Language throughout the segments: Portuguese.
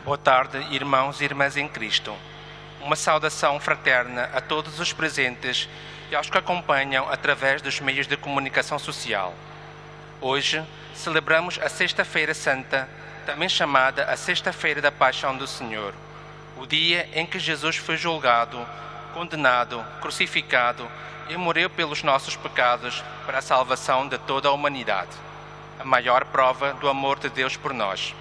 Boa tarde, irmãos e irmãs em Cristo. Uma saudação fraterna a todos os presentes e aos que acompanham através dos meios de comunicação social. Hoje celebramos a Sexta-feira Santa, também chamada a Sexta-feira da Paixão do Senhor, o dia em que Jesus foi julgado, condenado, crucificado e morreu pelos nossos pecados para a salvação de toda a humanidade, a maior prova do amor de Deus por nós.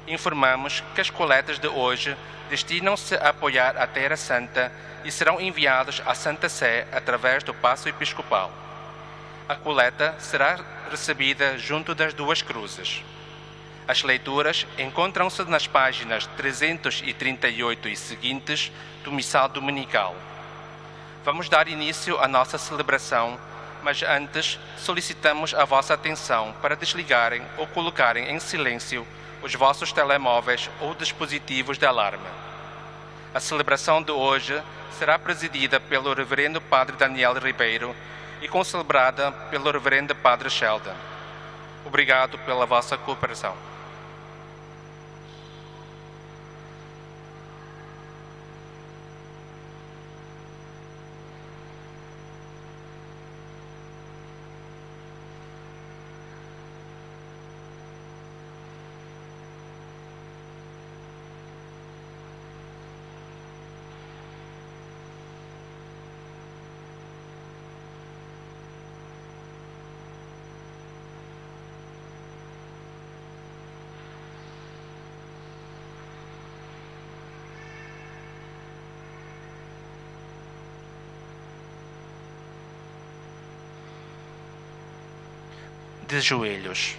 Informamos que as coletas de hoje destinam-se a apoiar a Terra Santa e serão enviadas à Santa Sé através do Paço Episcopal. A coleta será recebida junto das duas cruzes. As leituras encontram-se nas páginas 338 e seguintes do Missal Dominical. Vamos dar início à nossa celebração, mas antes solicitamos a vossa atenção para desligarem ou colocarem em silêncio os vossos telemóveis ou dispositivos de alarme. A celebração de hoje será presidida pelo Reverendo Padre Daniel Ribeiro e concelebrada pelo Reverendo Padre Sheldon. Obrigado pela vossa cooperação. De joelhos.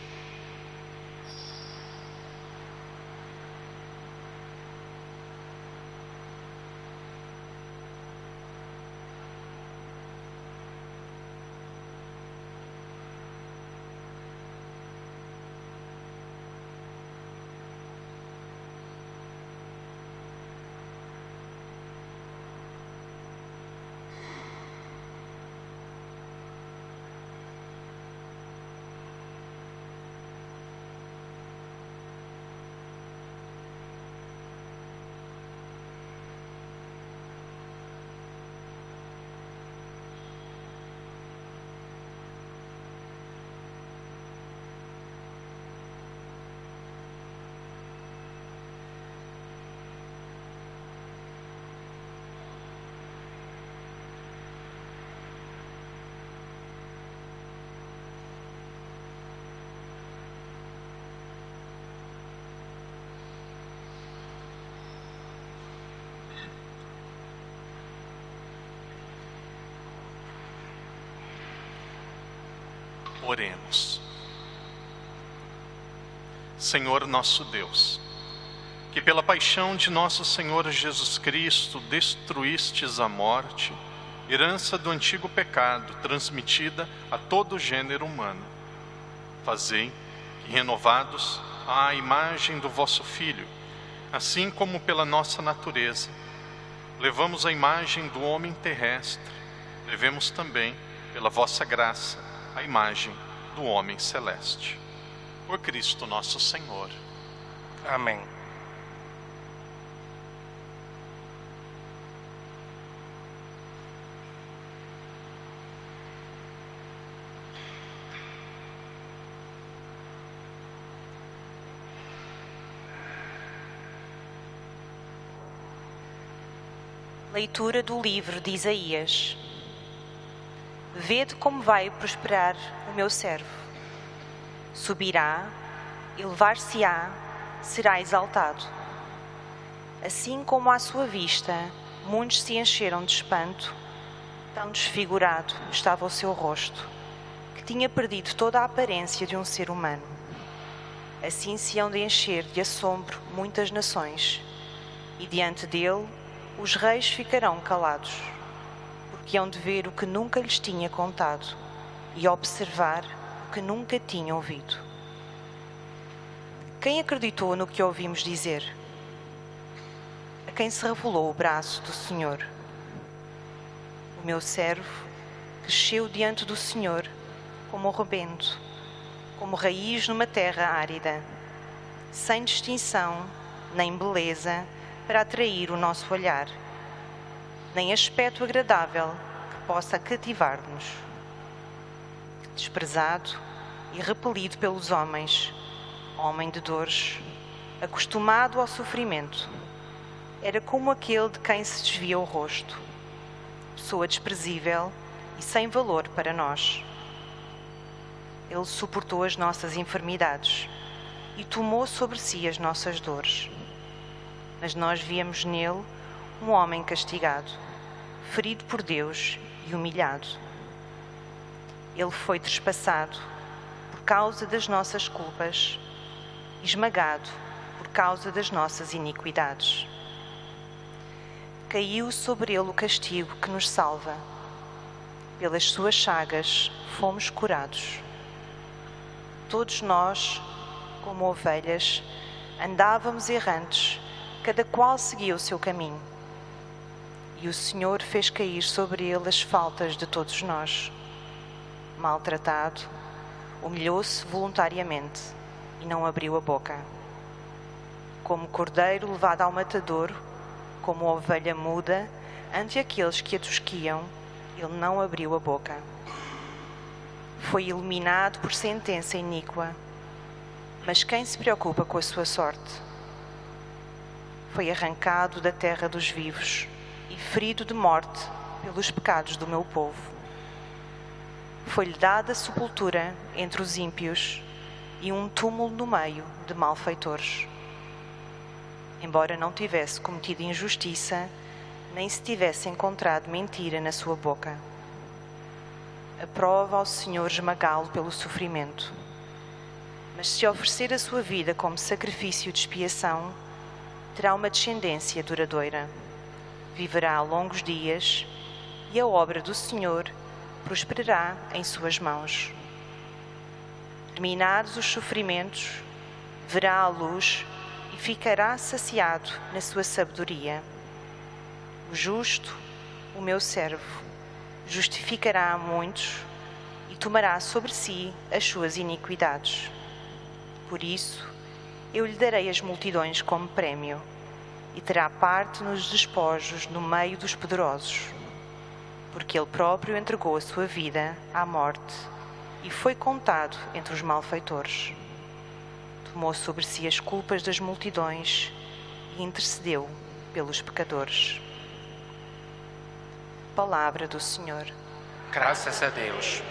Oremos. Senhor nosso Deus, que pela paixão de nosso Senhor Jesus Cristo destruístes a morte, herança do antigo pecado transmitida a todo o gênero humano, fazei que, renovados à imagem do vosso Filho, assim como pela nossa natureza, levamos a imagem do homem terrestre, levemos também, pela vossa graça, a imagem do homem celeste. Por Cristo nosso Senhor. Amém. Leitura do livro de Isaías. Vede como vai prosperar o meu servo. Subirá, elevar-se-á, será exaltado. Assim como à sua vista muitos se encheram de espanto, tão desfigurado estava o seu rosto, que tinha perdido toda a aparência de um ser humano. Assim se hão de encher de assombro muitas nações, e diante dele os reis ficarão calados, porque hão de ver o que nunca lhes tinha contado e observar o que nunca tinham ouvido. Quem acreditou no que ouvimos dizer? A quem se revelou o braço do Senhor? O meu servo cresceu diante do Senhor como um rebento, como raiz numa terra árida, sem distinção nem beleza para atrair o nosso olhar, nem aspecto agradável que possa cativar-nos. Desprezado e repelido pelos homens, homem de dores, acostumado ao sofrimento, era como aquele de quem se desvia o rosto, pessoa desprezível e sem valor para nós. Ele suportou as nossas enfermidades e tomou sobre si as nossas dores. Mas nós víamos nele um homem castigado, ferido por Deus e humilhado. Ele foi trespassado por causa das nossas culpas, esmagado por causa das nossas iniquidades. Caiu sobre ele o castigo que nos salva. Pelas suas chagas fomos curados. Todos nós, como ovelhas, andávamos errantes, cada qual seguia o seu caminho. E o Senhor fez cair sobre ele as faltas de todos nós. Maltratado, humilhou-se voluntariamente e não abriu a boca. Como cordeiro levado ao matadouro, como ovelha muda ante aqueles que a tosquiam, ele não abriu a boca. Foi eliminado por sentença iníqua, mas quem se preocupa com a sua sorte? Foi arrancado da terra dos vivos e ferido de morte pelos pecados do meu povo. Foi-lhe dada sepultura entre os ímpios e um túmulo no meio de malfeitores. Embora não tivesse cometido injustiça, nem se tivesse encontrado mentira na sua boca. Aprova ao Senhor esmagá-lo pelo sofrimento. Mas se oferecer a sua vida como sacrifício de expiação, terá uma descendência duradoura. Viverá longos dias e a obra do Senhor prosperará em suas mãos. Terminados os sofrimentos, verá a luz e ficará saciado na sua sabedoria. O justo, o meu servo, justificará a muitos e tomará sobre si as suas iniquidades. Por isso, eu lhe darei as multidões como prémio e terá parte nos despojos no meio dos poderosos, porque ele próprio entregou a sua vida à morte e foi contado entre os malfeitores. Tomou sobre si as culpas das multidões e intercedeu pelos pecadores. Palavra do Senhor. Graças a Deus.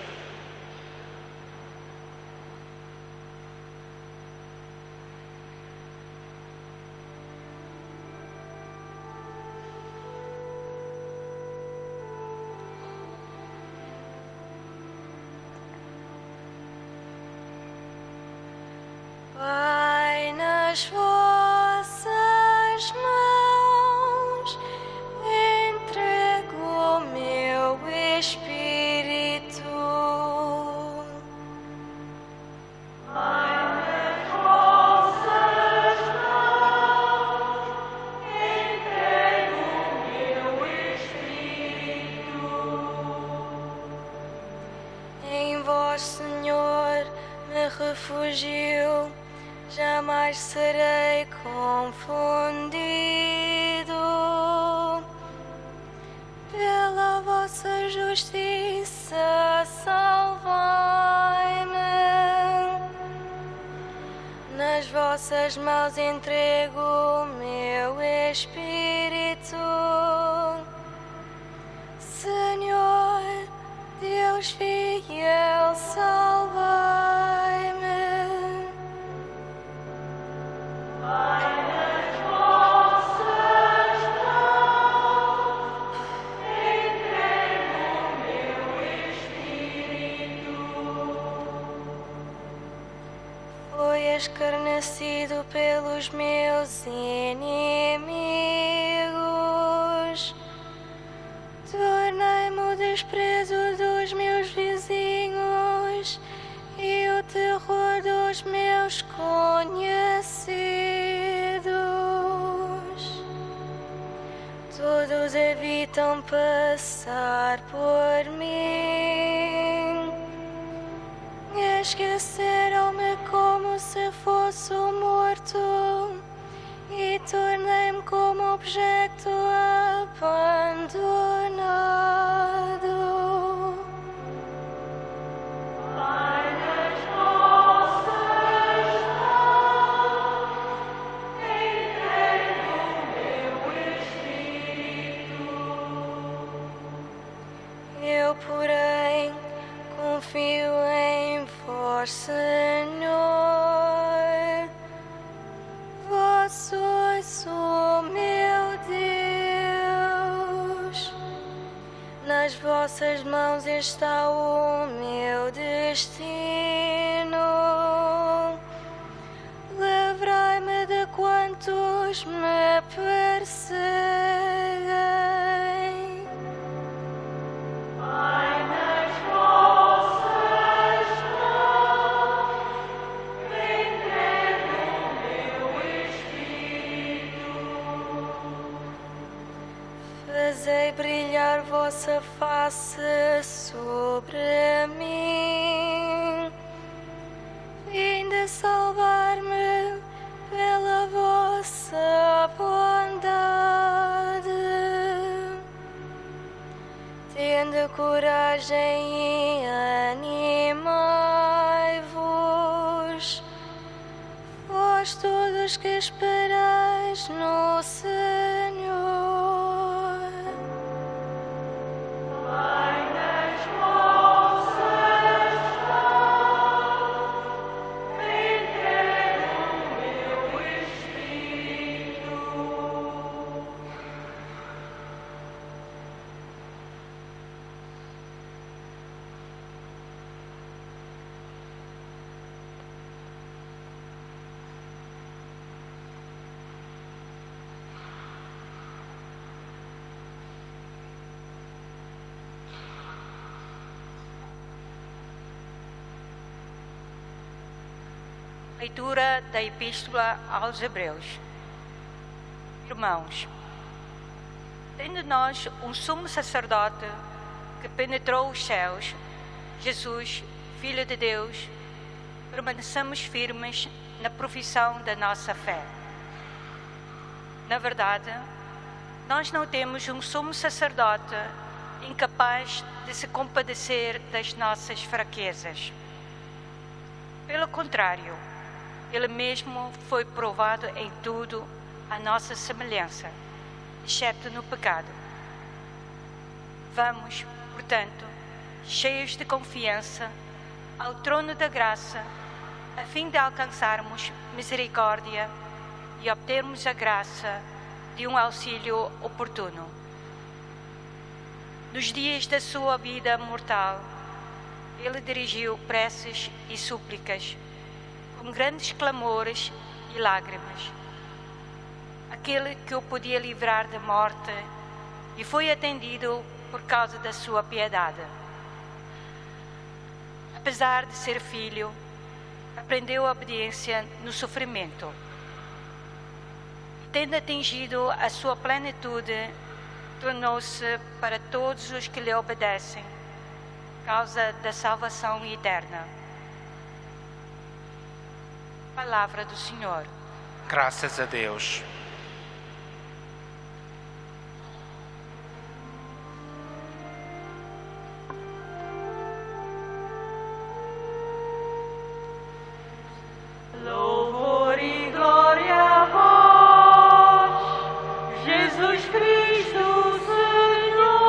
Pai, nas vossas mãos entrego o meu espírito. Pai, nas vossas mãos entrego o meu espírito. Em vós, Senhor, me refugio. Jamais serei confundido. Pela vossa justiça, salvai-me. Nas vossas mãos entrego o meu espírito. Senhor, Deus fiel, salvai-me. Foi escarnecido pelos meus inimigos. Tornei-me o desprezo dos meus vizinhos e o terror dos meus conhecidos. Todos evitam passar por mim. Esqueceram-me como se fosse morto e tornei-me como objeto abandonado. Eu, porém, confio em vós, Senhor. Vós sois o meu Deus. Nas vossas mãos está o meu destino. Livrai-me de quantos me perseguem. Fazei brilhar vossa face sobre mim, vinde salvar-me pela vossa bondade. Tende coragem e animai-vos, vós todos que esperais no Senhor. Leitura da Epístola aos Hebreus. Irmãos, tendo nós um sumo sacerdote que penetrou os céus, Jesus, Filho de Deus, permaneçamos firmes na profissão da nossa fé. Na verdade, nós não temos um sumo sacerdote incapaz de se compadecer das nossas fraquezas. Pelo contrário, ele mesmo foi provado em tudo à nossa semelhança, exceto no pecado. Vamos, portanto, cheios de confiança, ao trono da graça, a fim de alcançarmos misericórdia e obtermos a graça de um auxílio oportuno. Nos dias da sua vida mortal, ele dirigiu preces e súplicas, com grandes clamores e lágrimas. Aquele que o podia livrar da morte e foi atendido por causa da sua piedade. Apesar de ser filho, aprendeu a obediência no sofrimento. Tendo atingido a sua plenitude, tornou-se para todos os que lhe obedecem causa da salvação eterna. Palavra do Senhor. Graças a Deus. Louvor e glória a vós, Jesus Cristo, Senhor.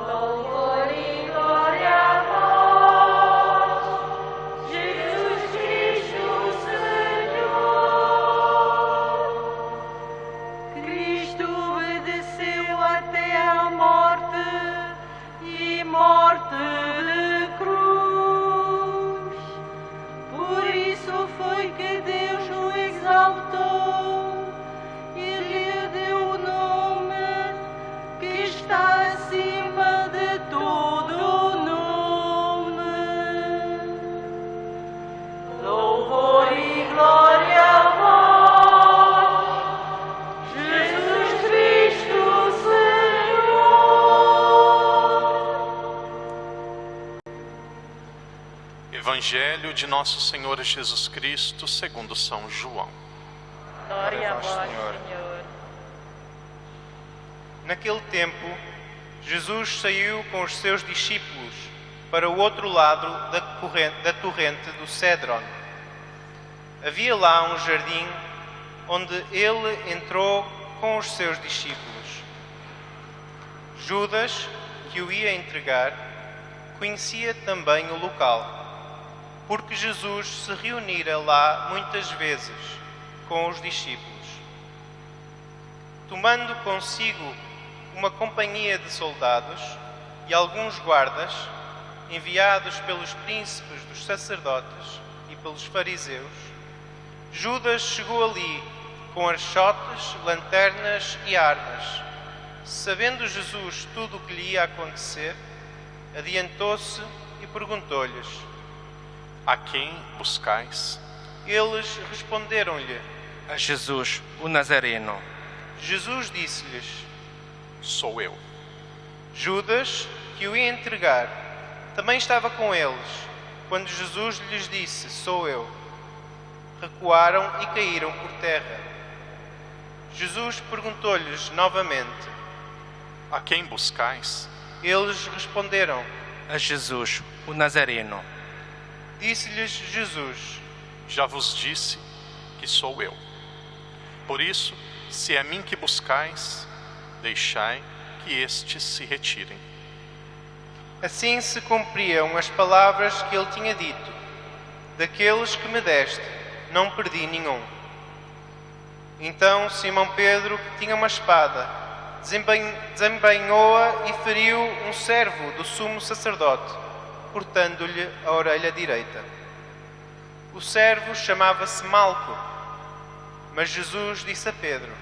Louvor e glória a vós, Jesus Cristo, Senhor. Evangelho de nosso Senhor Jesus Cristo segundo São João. Glória a vós, Senhor. Senhor. Naquele tempo, Jesus saiu com os seus discípulos para o outro lado da torrente do Cédron. Havia lá um jardim onde ele entrou com os seus discípulos. Judas, que o ia entregar, conhecia também o local, porque Jesus se reunira lá muitas vezes com os discípulos. Tomando consigo uma companhia de soldados e alguns guardas, enviados pelos príncipes dos sacerdotes e pelos fariseus, Judas chegou ali com archotes, lanternas e armas. Sabendo Jesus tudo o que lhe ia acontecer, adiantou-se e perguntou-lhes: A quem buscais? Eles responderam-lhe. A Jesus, o Nazareno. Jesus disse-lhes. Sou eu. Judas, que o ia entregar, também estava com eles, quando Jesus lhes disse: Sou eu. Recuaram e caíram por terra. Jesus perguntou-lhes novamente. A quem buscais? Eles responderam. A Jesus, o Nazareno. Disse-lhes Jesus: Já vos disse que sou eu. Por isso, se é a mim que buscais, deixai que estes se retirem. Assim se cumpriam as palavras que ele tinha dito: Daqueles que me deste, não perdi nenhum. Então Simão Pedro, que tinha uma espada, desembainhou-a e feriu um servo do sumo sacerdote, cortando-lhe a orelha direita. O servo chamava-se Malco, mas Jesus disse a Pedro: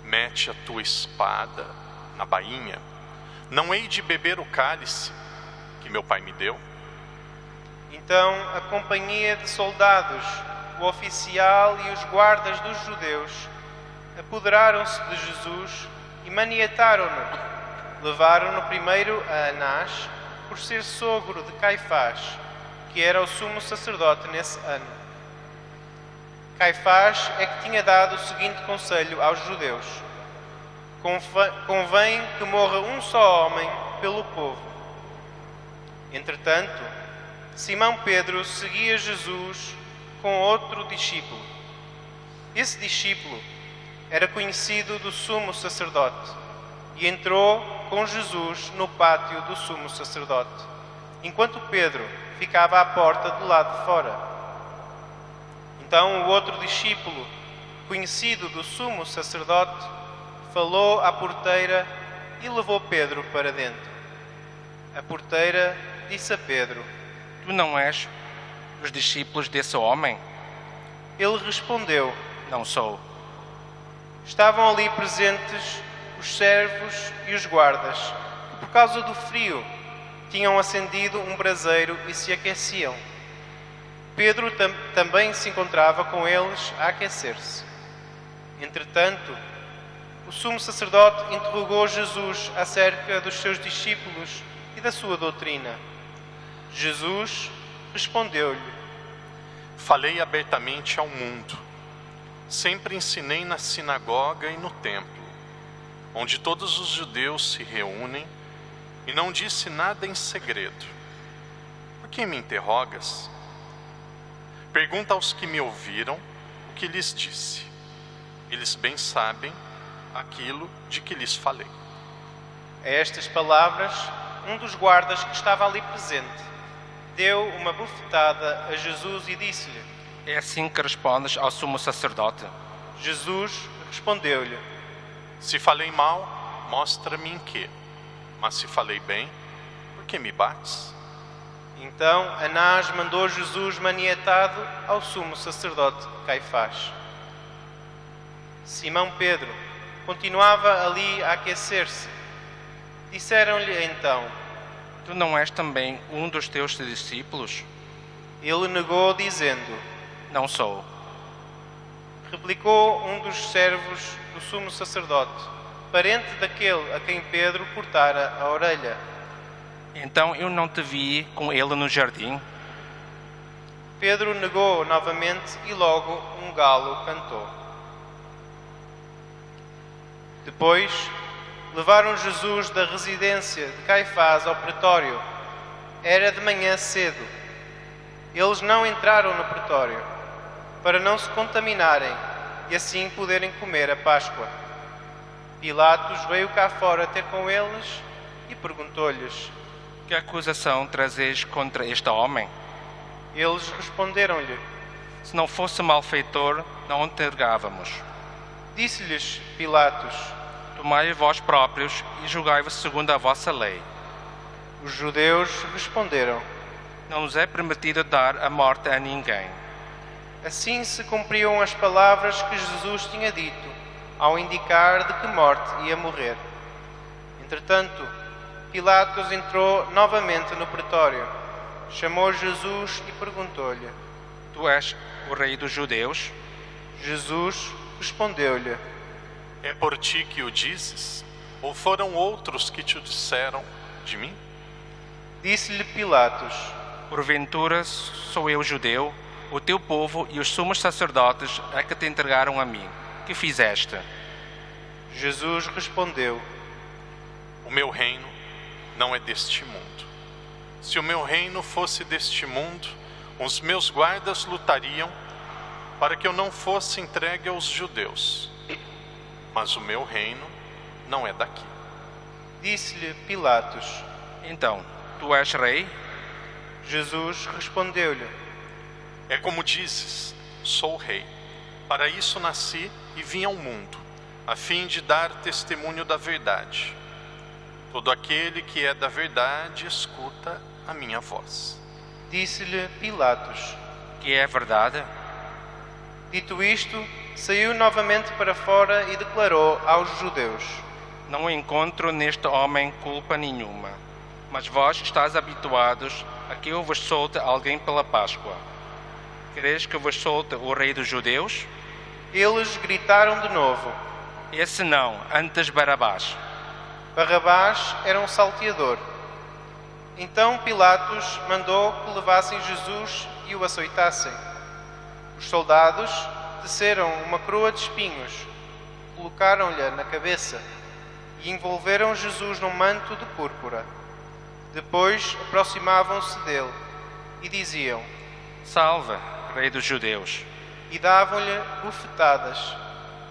Mete a tua espada na bainha. Não hei de beber o cálice que meu pai me deu? Então a companhia de soldados, o oficial e os guardas dos judeus apoderaram-se de Jesus e maniataram-no. Levaram-no primeiro a Anás, por ser sogro de Caifás, que era o sumo sacerdote nesse ano. Caifás é que tinha dado o seguinte conselho aos judeus: Convém que morra um só homem pelo povo. Entretanto, Simão Pedro seguia Jesus com outro discípulo. Esse discípulo era conhecido do sumo sacerdote e entrou com Jesus no pátio do sumo sacerdote, enquanto Pedro ficava à porta do lado de fora. Então o outro discípulo, conhecido do sumo sacerdote, falou à porteira e levou Pedro para dentro. A porteira disse a Pedro: Tu não és os discípulos desse homem? Ele respondeu: Não sou. Estavam ali presentes os servos e os guardas, que por causa do frio tinham acendido um braseiro e se aqueciam. Pedro também se encontrava com eles a aquecer-se. Entretanto, o sumo sacerdote interrogou Jesus acerca dos seus discípulos e da sua doutrina. Jesus respondeu-lhe: Falei abertamente ao mundo. Sempre ensinei na sinagoga e no templo, onde todos os judeus se reúnem, e não disse nada em segredo. Por que me interrogas? Pergunta aos que me ouviram o que lhes disse. Eles bem sabem aquilo de que lhes falei. A estas palavras, um dos guardas que estava ali presente deu uma bofetada a Jesus e disse-lhe: É assim que respondes ao sumo sacerdote? Jesus respondeu-lhe: Se falei mal, mostra-me em quê. Mas se falei bem, por que me bates? Então Anás mandou Jesus maniatado ao sumo sacerdote Caifás. Simão Pedro continuava ali a aquecer-se. Disseram-lhe então: Tu não és também um dos teus discípulos? Ele negou, dizendo: Não sou. Replicou um dos servos do sumo sacerdote, parente daquele a quem Pedro cortara a orelha. Então eu não te vi com ele no jardim? Pedro negou novamente e logo um galo cantou. Depois, levaram Jesus da residência de Caifás ao pretório. Era de manhã cedo. Eles não entraram no pretório, para não se contaminarem e assim poderem comer a Páscoa. Pilatos veio cá fora ter com eles e perguntou-lhes: Que acusação trazes contra este homem? Eles responderam-lhe: Se não fosse malfeitor, não o entregávamos. Disse-lhes Pilatos: Tomai vós próprios e julgai-vos segundo a vossa lei. Os judeus responderam: Não nos é permitido dar a morte a ninguém. Assim se cumpriam as palavras que Jesus tinha dito, ao indicar de que morte ia morrer. Entretanto, Pilatos entrou novamente no pretório, chamou Jesus e perguntou-lhe: Tu és o rei dos judeus? Jesus respondeu-lhe: É por ti que o dizes? Ou foram outros que te disseram de mim? Disse-lhe Pilatos: Porventura sou eu judeu? O teu povo e os sumos sacerdotes é que te entregaram a mim. Que fizeste? Jesus respondeu: O meu reino não é deste mundo. Se o meu reino fosse deste mundo, os meus guardas lutariam para que eu não fosse entregue aos judeus. Mas o meu reino não é daqui. Disse-lhe Pilatos: Então, tu és rei? Jesus respondeu-lhe: É como dizes, sou rei. Para isso nasci e vim ao mundo, a fim de dar testemunho da verdade. Todo aquele que é da verdade escuta a minha voz. Disse-lhe Pilatos: Que é verdade? Dito isto, saiu novamente para fora e declarou aos judeus: Não encontro neste homem culpa nenhuma. Mas vós estáis habituados a que eu vos solte alguém pela Páscoa. Quereis que vos solte o rei dos judeus? Eles gritaram de novo: Esse não, antes Barabás. Barrabás era um salteador. Então Pilatos mandou que levassem Jesus e o açoitassem. Os soldados teceram uma coroa de espinhos, colocaram-lhe na cabeça e envolveram Jesus num manto de púrpura. Depois aproximavam-se dele e diziam: Salve, rei dos judeus. E davam-lhe bufetadas.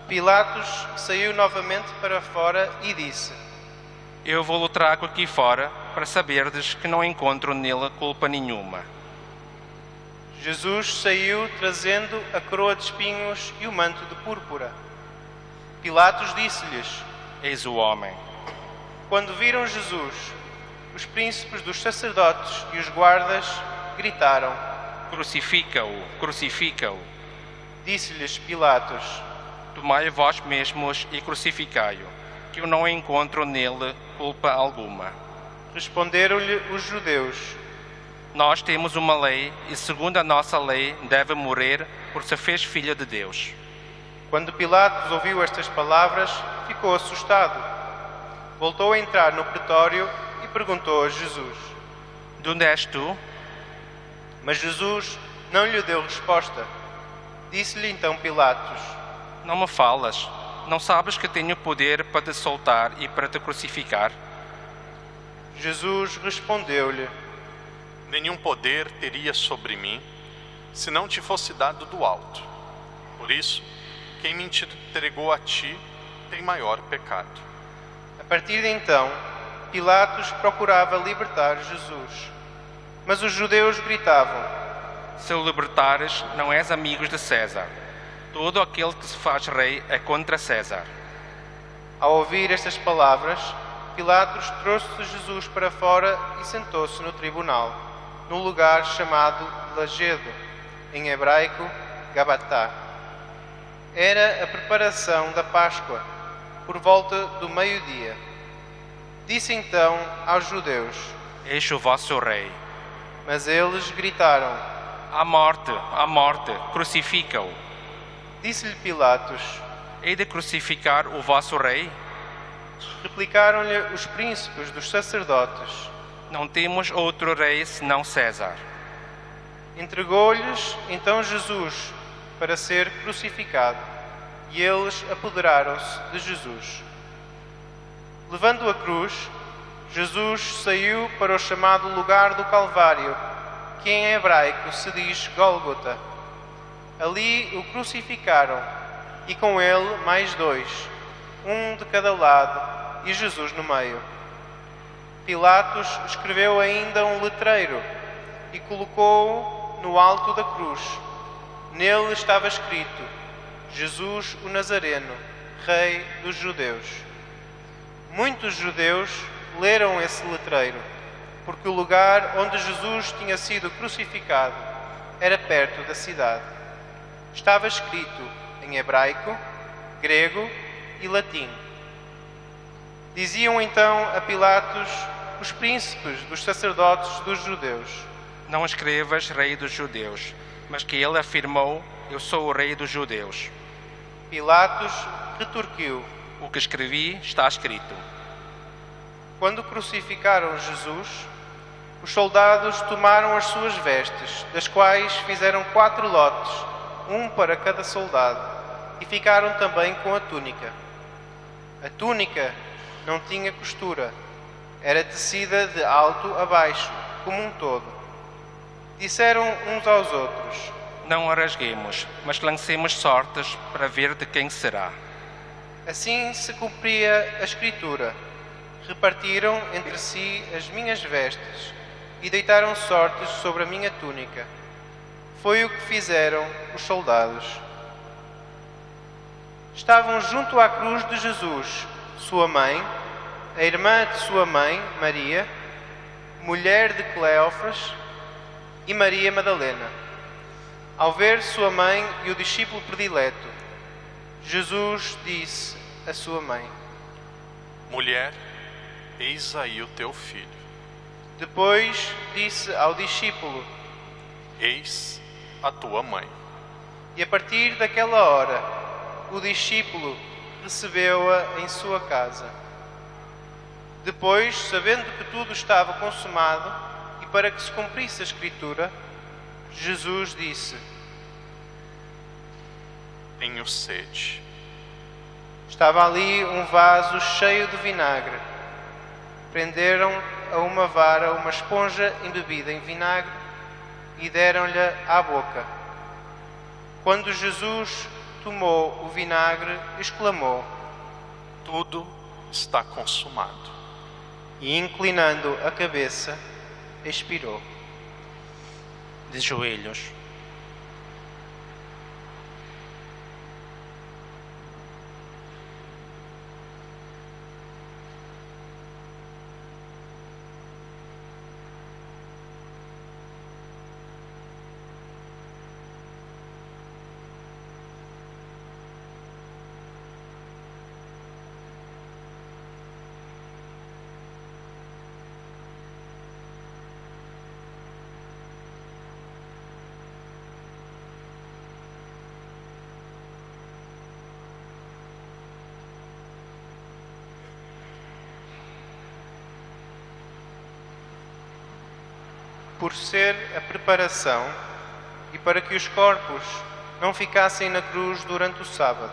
Pilatos saiu novamente para fora e disse: Eu vou-lo trago aqui fora para saberdes que não encontro nele culpa nenhuma. Jesus saiu trazendo a coroa de espinhos e o manto de púrpura. Pilatos disse-lhes: Eis o homem. Quando viram Jesus, os príncipes dos sacerdotes e os guardas gritaram: Crucifica-o, crucifica-o. Disse-lhes Pilatos: Tomai vós mesmos e crucificai-o, que eu não encontro nele culpa alguma. Responderam-lhe os judeus: Nós temos uma lei e, segundo a nossa lei, deve morrer por se fez filho de Deus. Quando Pilatos ouviu estas palavras, ficou assustado. Voltou a entrar no pretório e perguntou a Jesus: De onde és tu? Mas Jesus não lhe deu resposta. Disse-lhe então Pilatos: Não me falas. Não sabes que tenho poder para te soltar e para te crucificar? Jesus respondeu-lhe: Nenhum poder teria sobre mim, se não te fosse dado do alto. Por isso, quem me entregou a ti tem maior pecado. A partir de então, Pilatos procurava libertar Jesus. Mas os judeus gritavam: Se o libertares, não és amigos de César. Todo aquele que se faz rei é contra César. Ao ouvir estas palavras, Pilatos trouxe Jesus para fora e sentou-se no tribunal, no lugar chamado Lagedo, em hebraico, Gabatá. Era a preparação da Páscoa, por volta do meio-dia. Disse então aos judeus: Eis o vosso rei. Mas eles gritaram: À morte, crucifica-o. Disse-lhe Pilatos: Hei de crucificar o vosso rei? Replicaram-lhe os príncipes dos sacerdotes: Não temos outro rei senão César. Entregou-lhes então Jesus para ser crucificado, e eles apoderaram-se de Jesus. Levando a cruz, Jesus saiu para o chamado lugar do Calvário, que em hebraico se diz Gólgota. Ali o crucificaram, e com ele mais dois, um de cada lado e Jesus no meio. Pilatos escreveu ainda um letreiro e colocou-o no alto da cruz. Nele estava escrito: Jesus o Nazareno, Rei dos Judeus. Muitos judeus leram esse letreiro, porque o lugar onde Jesus tinha sido crucificado era perto da cidade. Estava escrito em hebraico, grego e latim. Diziam então a Pilatos os príncipes dos sacerdotes dos judeus: Não escrevas Rei dos Judeus, mas que ele afirmou: Eu sou o Rei dos Judeus. Pilatos retorquiu: O que escrevi está escrito. Quando crucificaram Jesus, os soldados tomaram as suas vestes, das quais fizeram 4 lotes, um para cada soldado, e ficaram também com a túnica. A túnica não tinha costura, era tecida de alto a baixo, como um todo. Disseram uns aos outros: Não a rasguemos, mas lancemos sortes para ver de quem será. Assim se cumpria a Escritura: repartiram entre si as minhas vestes e deitaram sortes sobre a minha túnica. Foi o que fizeram os soldados. Estavam junto à cruz de Jesus sua mãe, a irmã de sua mãe, Maria, mulher de Cleófas, e Maria Madalena. Ao ver sua mãe e o discípulo predileto, Jesus disse à sua mãe: Mulher, eis aí o teu filho. Depois disse ao discípulo: Eis a tua mãe. E a partir daquela hora, o discípulo recebeu-a em sua casa. Depois, sabendo que tudo estava consumado e para que se cumprisse a Escritura, Jesus disse: Tenho sede. Estava ali um vaso cheio de vinagre. Prenderam a uma vara uma esponja embebida em vinagre e deram-lhe à boca. Quando Jesus tomou o vinagre, exclamou: Tudo está consumado. E inclinando a cabeça, expirou. De joelhos. Por ser a preparação e para que os corpos não ficassem na cruz durante o sábado.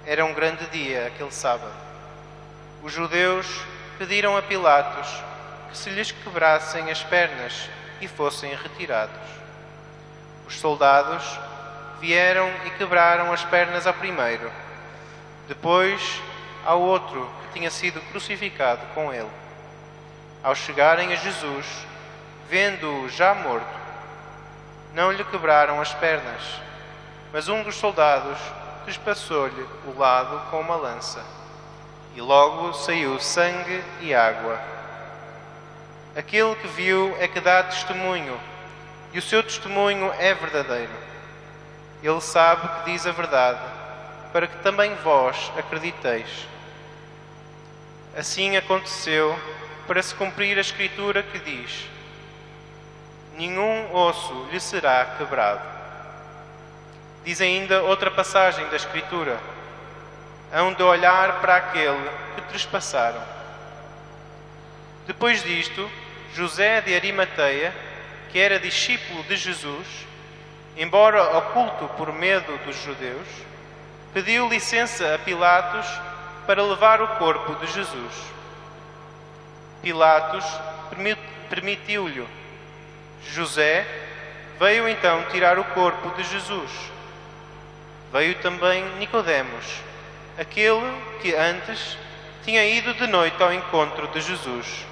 Era um grande dia aquele sábado. Os judeus pediram a Pilatos que se lhes quebrassem as pernas e fossem retirados. Os soldados vieram e quebraram as pernas ao primeiro, depois ao outro que tinha sido crucificado com ele. Ao chegarem a Jesus, vendo-o já morto, não lhe quebraram as pernas, mas um dos soldados trespassou-lhe o lado com uma lança, e logo saiu sangue e água. Aquele que viu é que dá testemunho, e o seu testemunho é verdadeiro. Ele sabe que diz a verdade, para que também vós acrediteis. Assim aconteceu para se cumprir a Escritura que diz: nenhum osso lhe será quebrado. Diz ainda outra passagem da Escritura: hão de olhar para aquele que trespassaram. Depois disto, José de Arimateia, que era discípulo de Jesus, embora oculto por medo dos judeus, pediu licença a Pilatos para levar o corpo de Jesus. Pilatos permitiu-lhe. José veio então tirar o corpo de Jesus. Veio também Nicodemos, aquele que antes tinha ido de noite ao encontro de Jesus.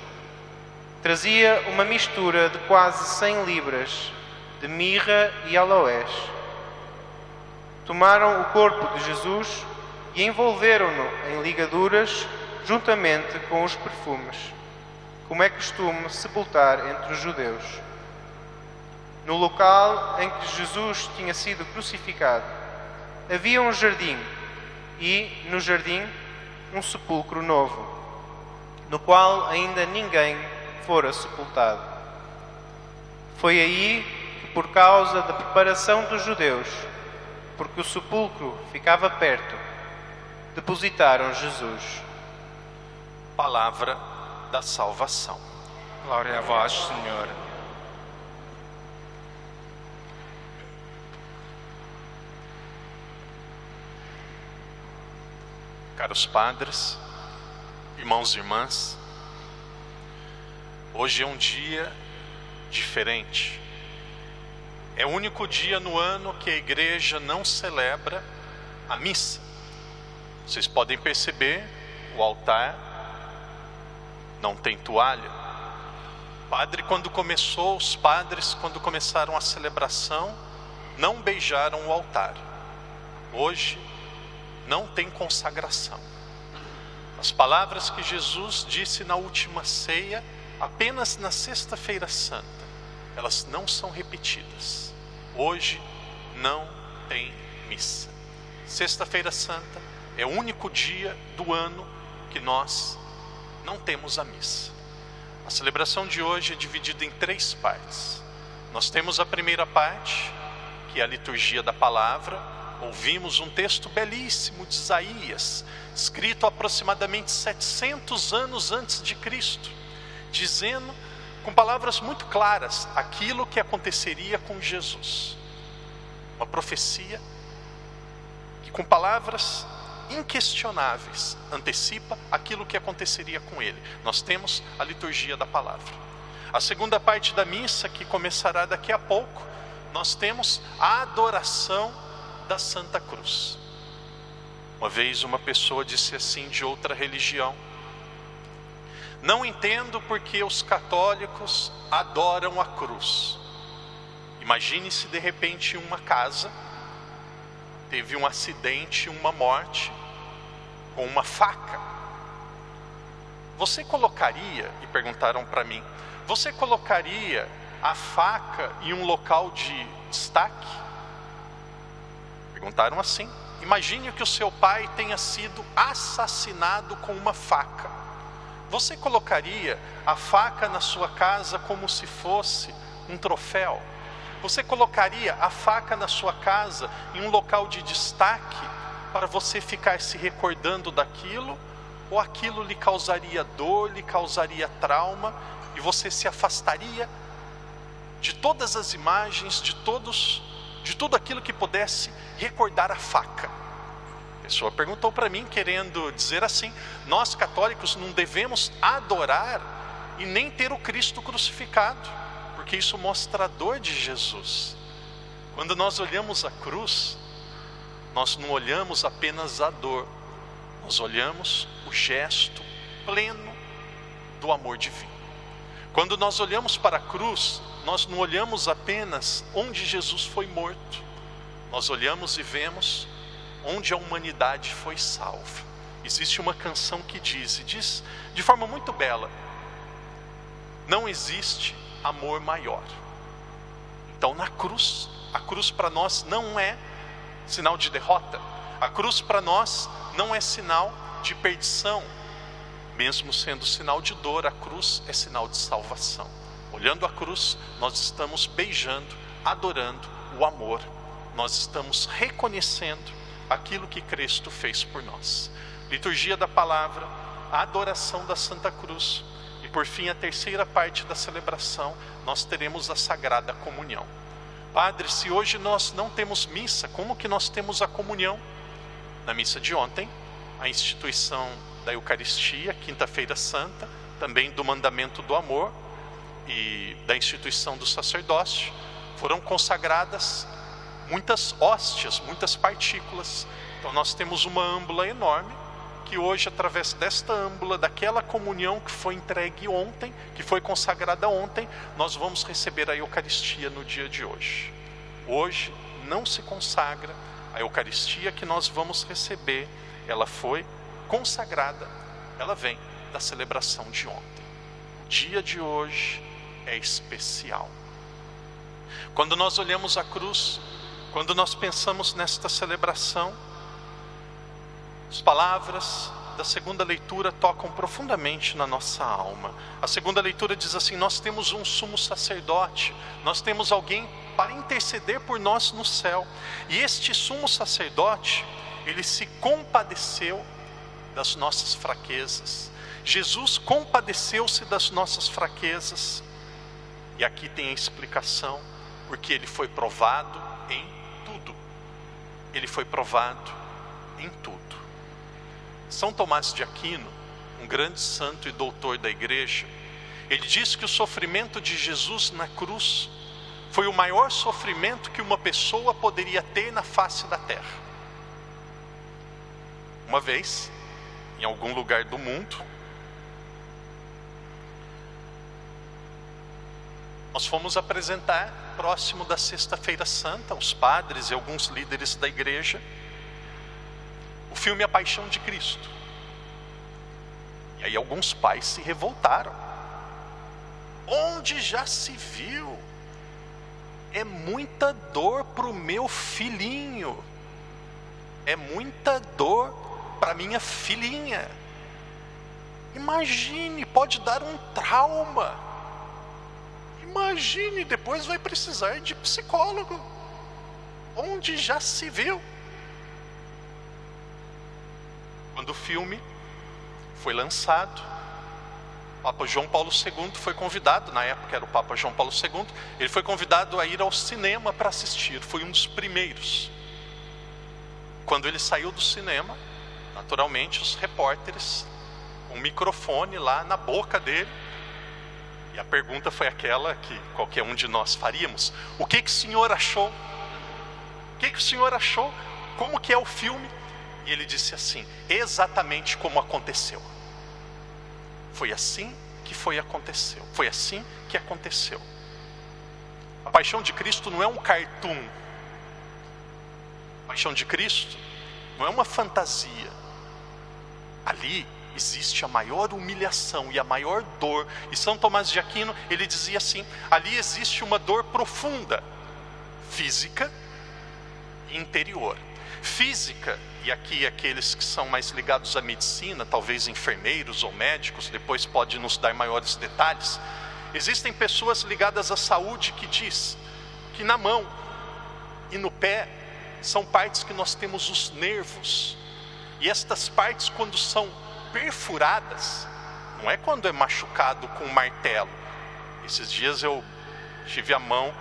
Trazia uma mistura de quase 100 libras de mirra e aloés. Tomaram o corpo de Jesus e envolveram-no em ligaduras juntamente com os perfumes, como é costume sepultar entre os judeus. No local em que Jesus tinha sido crucificado, havia um jardim e, no jardim, um sepulcro novo, no qual ainda ninguém fora sepultado. Foi aí que, por causa da preparação dos judeus, porque o sepulcro ficava perto, depositaram Jesus. Palavra da salvação. Glória a vós, Senhor. Caros padres, irmãos e irmãs, hoje é um dia diferente. É o único dia no ano que a igreja não celebra a missa. Vocês podem perceber, o altar não tem toalha. Os padres, quando começaram a celebração, não beijaram o altar. Hoje não tem consagração. As palavras que Jesus disse na última ceia, apenas na Sexta-feira Santa, elas não são repetidas. Hoje não tem missa. Sexta-feira Santa é o único dia do ano que nós não temos a missa. A celebração de hoje é dividida em 3 partes. Nós temos a primeira parte, que é a liturgia da palavra. Ouvimos um texto belíssimo de Isaías, escrito aproximadamente 700 anos antes de Cristo, dizendo com palavras muito claras aquilo que aconteceria com Jesus. Uma profecia que, com palavras inquestionáveis, antecipa aquilo que aconteceria com ele. Nós temos a liturgia da palavra. A segunda parte da missa, que começará daqui a pouco, nós temos a adoração da Santa Cruz. Uma vez uma pessoa disse assim de outra religião: não entendo porque os católicos adoram a cruz. Imagine se de repente uma casa teve um acidente, uma morte, com uma faca. Você colocaria, e perguntaram para mim, você colocaria a faca em um local de destaque? Perguntaram assim. Imagine que o seu pai tenha sido assassinado com uma faca. Você colocaria a faca na sua casa como se fosse um troféu? Você colocaria a faca na sua casa em um local de destaque para você ficar se recordando daquilo? Ou aquilo lhe causaria dor, lhe causaria trauma e você se afastaria de todas as imagens, de tudo aquilo que pudesse recordar a faca? A pessoa perguntou para mim, querendo dizer assim: nós católicos não devemos adorar e nem ter o Cristo crucificado, porque isso mostra a dor de Jesus. Quando nós olhamos a cruz, nós não olhamos apenas a dor, nós olhamos o gesto pleno do amor divino. Quando nós olhamos para a cruz, nós não olhamos apenas onde Jesus foi morto, nós olhamos e vemos onde a humanidade foi salva. Existe uma canção que diz de forma muito bela: não existe amor maior. Então a cruz para nós não é sinal de derrota, a cruz para nós não é sinal de perdição, mesmo sendo sinal de dor, a cruz é sinal de salvação. Olhando a cruz, nós estamos beijando, adorando o amor, nós estamos reconhecendo aquilo que Cristo fez por nós. Liturgia da palavra, a adoração da Santa Cruz, e E por fim, a terceira parte da celebração, nós teremos a Sagrada Comunhão. Padre, se hoje nós não temos missa, como que nós temos a comunhão? Na missa de ontem, a instituição da Eucaristia, Quinta-feira Santa, também do mandamento do amor e da instituição do sacerdócio, foram consagradas muitas hóstias, muitas partículas. Então nós temos uma âmbula enorme, que hoje, através desta âmbula, daquela comunhão que foi entregue ontem, que foi consagrada ontem, nós vamos receber a Eucaristia no dia de hoje. Hoje não se consagra a Eucaristia que nós vamos receber, ela foi consagrada, ela vem da celebração de ontem. O dia de hoje é especial. Quando nós olhamos a cruz, quando nós pensamos nesta celebração, as palavras da segunda leitura tocam profundamente na nossa alma. A segunda leitura diz assim: nós temos um sumo sacerdote, nós temos alguém para interceder por nós no céu. E este sumo sacerdote, ele se compadeceu das nossas fraquezas. Jesus compadeceu-se das nossas fraquezas. E aqui tem a explicação, porque ele foi provado em tudo. Ele foi provado em tudo. São Tomás de Aquino, um grande santo e doutor da igreja, ele diz que o sofrimento de Jesus na cruz foi o maior sofrimento que uma pessoa poderia ter na face da terra. Uma vez, em algum lugar do mundo, nós fomos apresentar, próximo da Sexta-feira Santa, os padres e alguns líderes da igreja, o filme A Paixão de Cristo. E aí alguns pais se revoltaram. Onde já se viu? É muita dor para o meu filhinho. É muita dor para minha filhinha. Imagine, pode dar um trauma. Imagine, depois vai precisar de psicólogo. Onde já se viu? Quando o filme foi lançado, o Papa João Paulo II foi convidado, na época era o Papa João Paulo II, ele foi convidado a ir ao cinema para assistir, foi um dos primeiros. Quando ele saiu do cinema, naturalmente os repórteres, um microfone lá na boca dele, e a pergunta foi aquela que qualquer um de nós faríamos: o que o senhor achou? O que o senhor achou? Como que é o filme? E ele disse assim: exatamente como aconteceu. Foi assim que aconteceu. Foi assim que aconteceu. A Paixão de Cristo não é um cartoon. A Paixão de Cristo não é uma fantasia. Ali existe a maior humilhação e a maior dor. E São Tomás de Aquino, ele dizia assim: ali existe uma dor profunda, física e interior. Física, e aqui aqueles que são mais ligados à medicina, talvez enfermeiros ou médicos, depois pode nos dar maiores detalhes. Existem pessoas ligadas à saúde que diz que na mão e no pé são partes que nós temos os nervos. E estas partes, quando são perfuradas, não é quando é machucado com um martelo. Esses dias eu tive a mão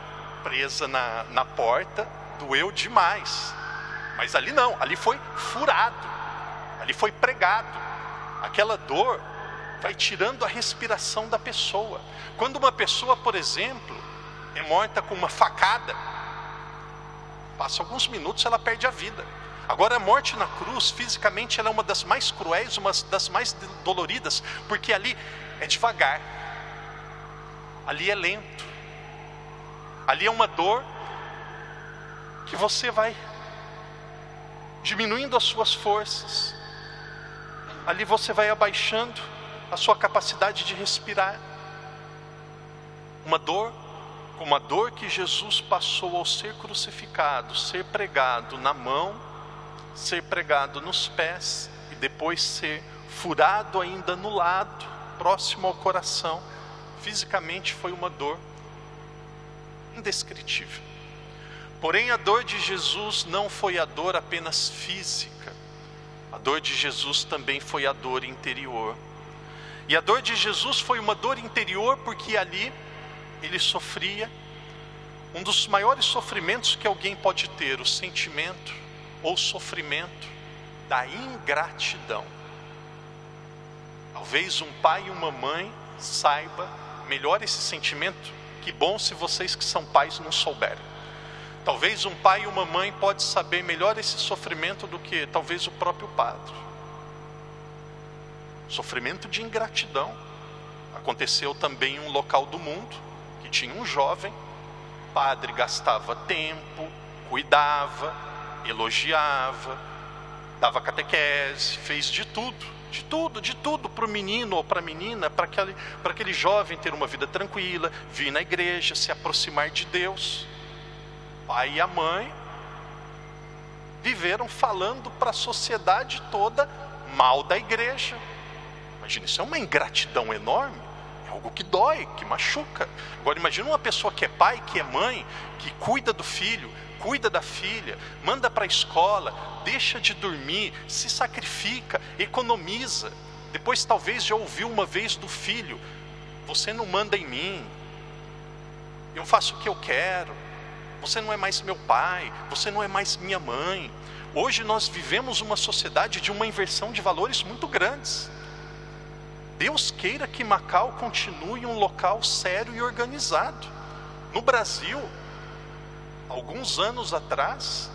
presa na porta, doeu demais. Mas ali não, ali foi furado, ali foi pregado. Aquela dor vai tirando a respiração da pessoa. Quando uma pessoa, por exemplo, é morta com uma facada, passa alguns minutos, ela perde a vida. Agora a morte na cruz, fisicamente, ela é uma das mais cruéis, uma das mais doloridas, porque ali é devagar, ali é lento, ali é uma dor que você vai diminuindo as suas forças, ali você vai abaixando a sua capacidade de respirar. Uma dor como a dor que Jesus passou ao ser crucificado, ser pregado na mão, ser pregado nos pés e depois ser furado ainda no lado, próximo ao coração. Fisicamente foi uma dor indescritível. Porém, a dor de Jesus não foi a dor apenas física. A dor de Jesus também foi a dor interior. E a dor de Jesus foi uma dor interior, porque ali ele sofria um dos maiores sofrimentos que alguém pode ter, o sentimento ou sofrimento da ingratidão. Talvez um pai e uma mãe saiba melhor esse sentimento. Que bom se vocês que são pais não souberem. Talvez um pai e uma mãe pode saber melhor esse sofrimento do que talvez o próprio padre. Sofrimento de ingratidão. Aconteceu também em um local do mundo que tinha um jovem. O padre gastava tempo, cuidava, elogiava, dava catequese, fez de tudo para o menino ou para a menina, para aquele jovem ter uma vida tranquila, vir na igreja, se aproximar de Deus. O pai e a mãe viveram falando para a sociedade toda mal da igreja. Imagina, isso é uma ingratidão enorme, é algo que dói, que machuca. Agora imagina uma pessoa que é pai, que é mãe, que cuida do filho, cuida da filha, manda para a escola, deixa de dormir, se sacrifica, economiza. Depois talvez já ouviu uma vez do filho: você não manda em mim, eu faço o que eu quero, você não é mais meu pai, você não é mais minha mãe. Hoje nós vivemos uma sociedade de uma inversão de valores muito grandes. Deus queira que Macau continue um local sério e organizado. No Brasil, alguns anos atrás,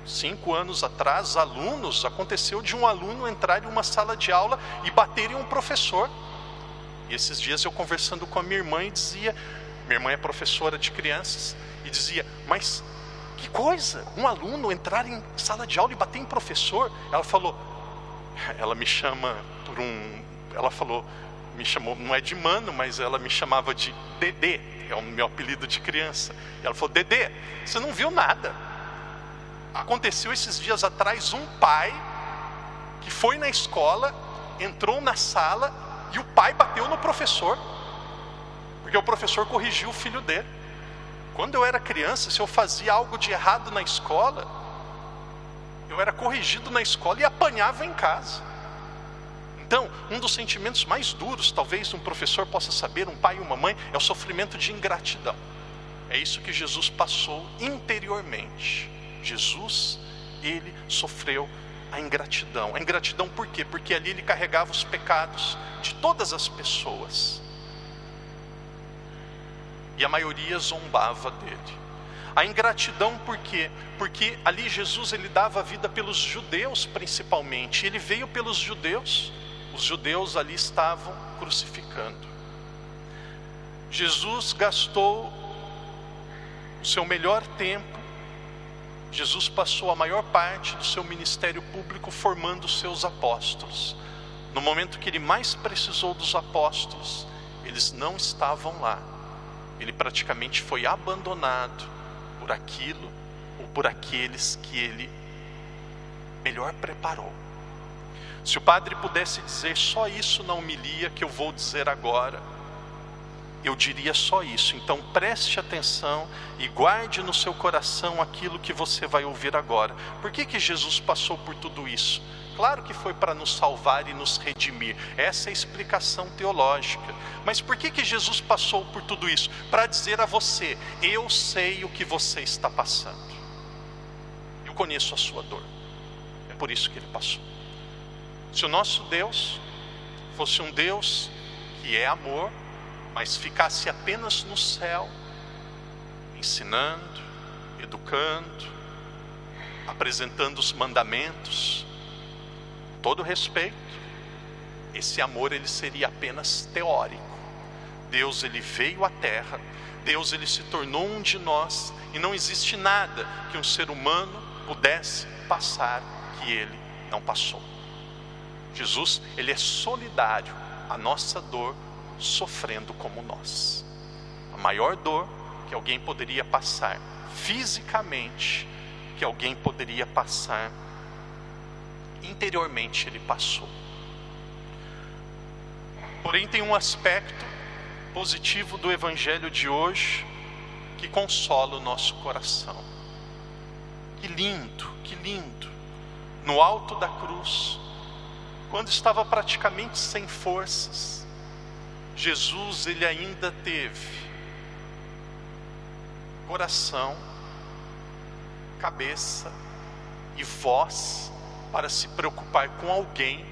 5 anos atrás, aconteceu de um aluno entrar em uma sala de aula e bater em um professor. E esses dias eu conversando com a minha irmã e dizia, minha irmã é professora de crianças, e dizia: mas que coisa, um aluno entrar em sala de aula e bater em professor? Ela me chama por ela falou, me chamou, não é de mano, mas ela me chamava de Dedê, é o meu apelido de criança. E ela falou: Dedê, você não viu nada. Aconteceu esses dias atrás um pai que foi na escola, entrou na sala e o pai bateu no professor, porque o professor corrigiu o filho dele. Quando eu era criança, se eu fazia algo de errado na escola, eu era corrigido na escola e apanhava em casa. Então, um dos sentimentos mais duros, talvez um professor possa saber, um pai e uma mãe, é o sofrimento de ingratidão. É isso que Jesus passou interiormente. Jesus, ele sofreu a ingratidão. A ingratidão por quê? Porque ali ele carregava os pecados de todas as pessoas. E a maioria zombava dele. A ingratidão por quê? Porque ali Jesus, ele dava a vida pelos judeus principalmente. Ele veio pelos judeus. Os judeus ali estavam crucificando. Jesus gastou o seu melhor tempo, Jesus passou a maior parte do seu ministério público formando os seus apóstolos. No momento que ele mais precisou dos apóstolos, eles não estavam lá. Ele praticamente foi abandonado por aquilo ou por aqueles que ele melhor preparou. Se o padre pudesse dizer só isso na homilia que eu vou dizer agora, eu diria só isso. Então preste atenção e guarde no seu coração aquilo que você vai ouvir agora. Por que Jesus passou por tudo isso? Claro que foi para nos salvar e nos redimir. Essa é a explicação teológica. Mas por que Jesus passou por tudo isso? Para dizer a você: eu sei o que você está passando. Eu conheço a sua dor. É por isso que ele passou. Se o nosso Deus fosse um Deus que é amor, mas ficasse apenas no céu, ensinando, educando, apresentando os mandamentos, todo respeito, esse amor ele seria apenas teórico. Deus ele veio à terra, Deus ele se tornou um de nós, e não existe nada que um ser humano pudesse passar que ele não passou. Jesus, ele é solidário à nossa dor, sofrendo como nós. A maior dor que alguém poderia passar fisicamente, que alguém poderia passar interiormente, ele passou. Porém, tem um aspecto positivo do evangelho de hoje que consola o nosso coração. Que lindo, que lindo. No alto da cruz, quando estava praticamente sem forças, Jesus, ele ainda teve coração, cabeça e voz para se preocupar com alguém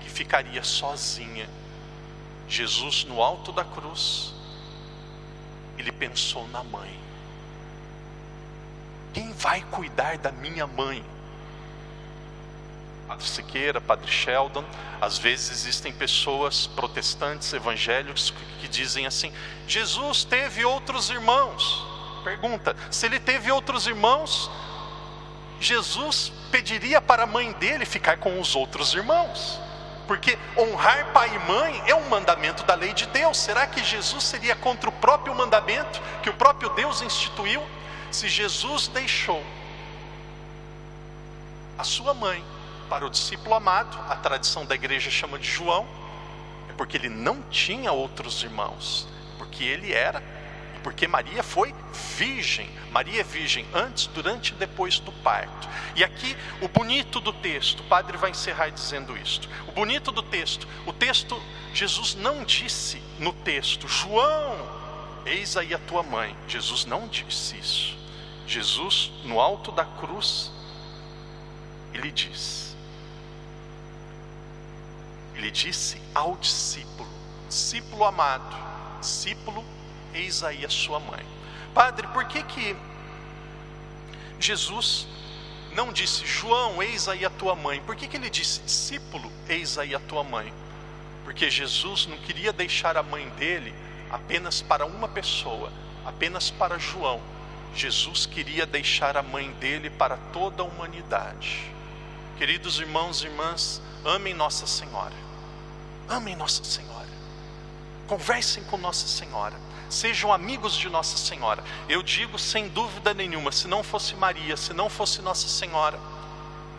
que ficaria sozinha. Jesus, no alto da cruz, ele pensou na mãe. Quem vai cuidar da minha mãe? Padre Siqueira, Padre Sheldon, às vezes existem pessoas protestantes, evangélicos, que dizem assim: Jesus teve outros irmãos. Pergunta: se ele teve outros irmãos, Jesus pediria para a mãe dele ficar com os outros irmãos? Porque honrar pai e mãe é um mandamento da lei de Deus. Será que Jesus seria contra o próprio mandamento que o próprio Deus instituiu? Se Jesus deixou a sua mãe para o discípulo amado, a tradição da igreja chama de João, é porque ele não tinha outros irmãos, porque ele era, e porque Maria foi virgem. Maria é virgem antes, durante e depois do parto. E aqui o bonito do texto, o padre vai encerrar dizendo isto. O bonito do texto, o texto, Jesus não disse no texto: João, eis aí a tua mãe. Jesus não disse isso. Jesus, no alto da cruz, ele disse ao discípulo: discípulo amado, discípulo, eis aí a sua mãe. Padre, por que Jesus não disse: João, eis aí a tua mãe? Por que ele disse: discípulo, eis aí a tua mãe? Porque Jesus não queria deixar a mãe dele apenas para uma pessoa, apenas para João. Jesus queria deixar a mãe dele para toda a humanidade. Queridos irmãos e irmãs, amem Nossa Senhora. Amem Nossa Senhora. Conversem com Nossa Senhora. Sejam amigos de Nossa Senhora. Eu digo sem dúvida nenhuma, se não fosse Maria, se não fosse Nossa Senhora,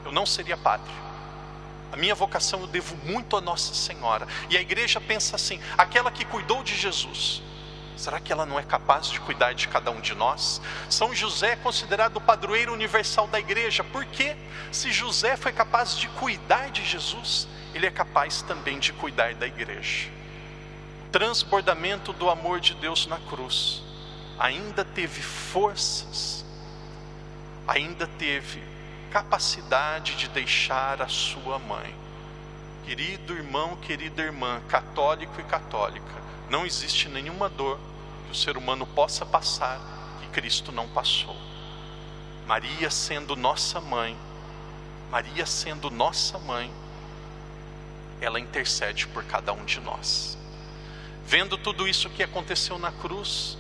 eu não seria padre. A minha vocação eu devo muito a Nossa Senhora. E a igreja pensa assim: aquela que cuidou de Jesus, será que ela não é capaz de cuidar de cada um de nós? São José é considerado o padroeiro universal da igreja. Por quê? Se José foi capaz de cuidar de Jesus, ele é capaz também de cuidar da igreja. O transbordamento do amor de Deus na cruz ainda teve forças, ainda teve capacidade de deixar a sua mãe. Querido irmão, querida irmã, católico e católica, não existe nenhuma dor que o ser humano possa passar que Cristo não passou. Maria sendo nossa mãe, ela intercede por cada um de nós. Vendo tudo isso que aconteceu na cruz,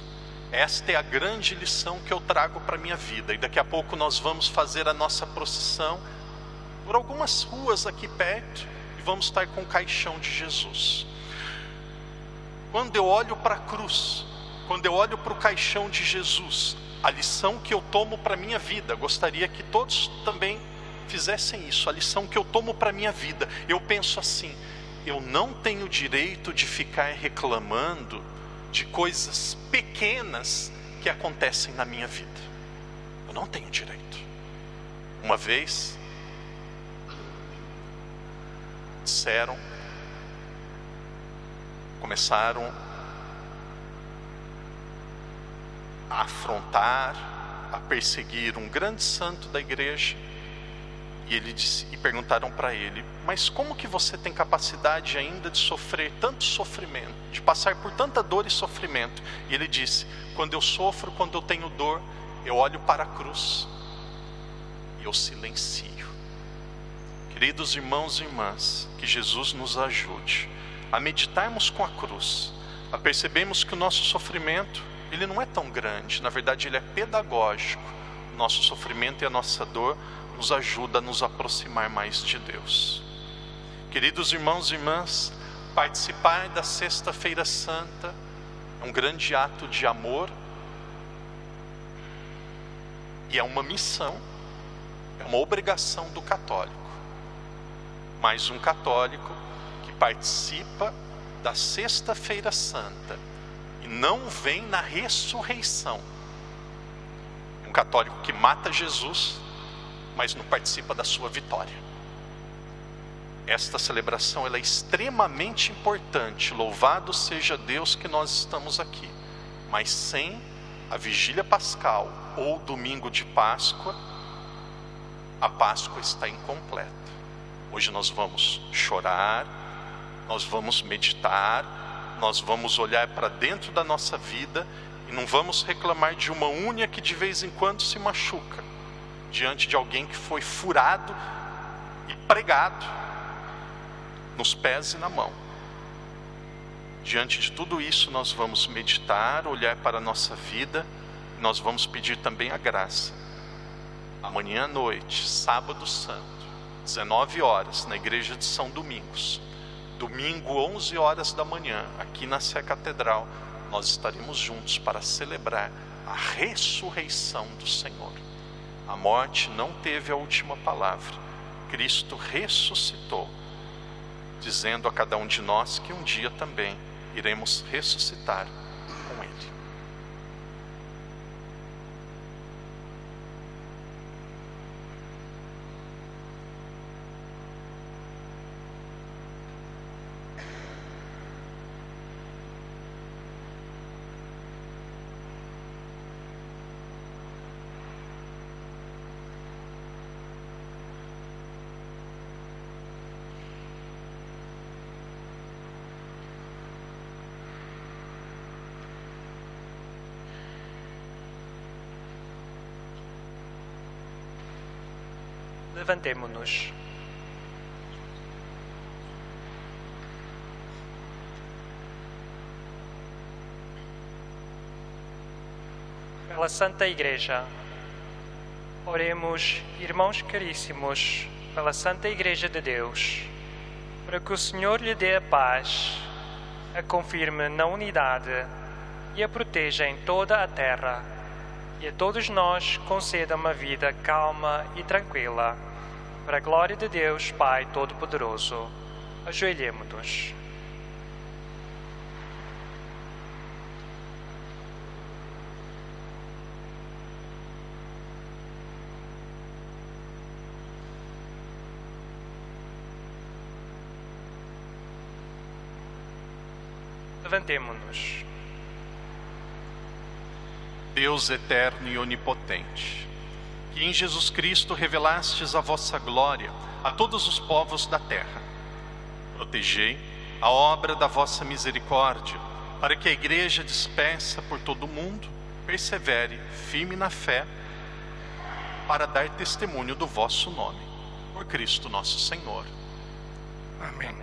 esta é a grande lição que eu trago para a minha vida. E daqui a pouco nós vamos fazer a nossa procissão por algumas ruas aqui perto e vamos estar com o caixão de Jesus. Quando eu olho para a cruz, quando eu olho para o caixão de Jesus, a lição que eu tomo para a minha vida, gostaria que todos também fizessem isso, a lição que eu tomo para a minha vida, eu penso assim: eu não tenho direito de ficar reclamando de coisas pequenas que acontecem na minha vida. Eu não tenho direito. Uma vez começaram a afrontar, a perseguir um grande santo da igreja, e perguntaram para ele: mas como que você tem capacidade ainda de sofrer tanto sofrimento, de passar por tanta dor e sofrimento? E ele disse: quando eu sofro, quando eu tenho dor, eu olho para a cruz e eu silencio. Queridos irmãos e irmãs, que Jesus nos ajude a meditarmos com a cruz, a percebermos que o nosso sofrimento, ele não é tão grande, na verdade ele é pedagógico. O nosso sofrimento e a nossa dor nos ajuda a nos aproximar mais de Deus. Queridos irmãos e irmãs, participar da Sexta-feira Santa é um grande ato de amor e é uma missão, é uma obrigação do católico. Mas um católico que participa da Sexta-feira Santa e não vem na ressurreição, um católico que mata Jesus, mas não participa da sua vitória. esta celebração ela é extremamente importante. Louvado seja Deus que nós estamos aqui. Mas sem a vigília pascal ou domingo de Páscoa, a Páscoa está incompleta. Hoje nós vamos chorar, nós vamos meditar, nós vamos olhar para dentro da nossa vida e não vamos reclamar de uma unha que de vez em quando se machuca diante de alguém que foi furado e pregado nos pés e na mão. Diante de tudo isso nós vamos meditar, olhar para a nossa vida, e nós vamos pedir também a graça. Amanhã à noite, sábado santo, 19 horas, na igreja de São Domingos. Domingo, 11 horas da manhã, aqui na Sé Catedral, nós estaremos juntos para celebrar a ressurreição do Senhor. A morte não teve a última palavra. Cristo ressuscitou, dizendo a cada um de nós que um dia também iremos ressuscitar com Ele. Levantemo-nos. Pela Santa Igreja, oremos, irmãos caríssimos, pela Santa Igreja de Deus, para que o Senhor lhe dê a paz, a confirme na unidade e a proteja em toda a terra, e a todos nós conceda uma vida calma e tranquila, para a glória de Deus Pai Todo-Poderoso. Ajoelhemo-nos. Levantemo-nos. Deus eterno e onipotente, que em Jesus Cristo revelastes a vossa glória a todos os povos da terra. Protegei a obra da vossa misericórdia, para que a Igreja dispersa por todo o mundo persevere firme na fé, para dar testemunho do vosso nome. Por Cristo nosso Senhor. Amém.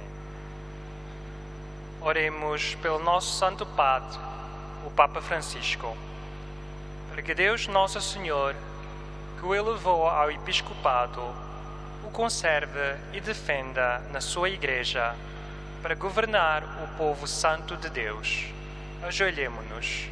Oremos pelo nosso Santo Padre, o Papa Francisco, para que Deus Nosso Senhor, que o elevou ao episcopado, o conserve e defenda na sua Igreja, para governar o povo santo de Deus. Ajoelhemo-nos.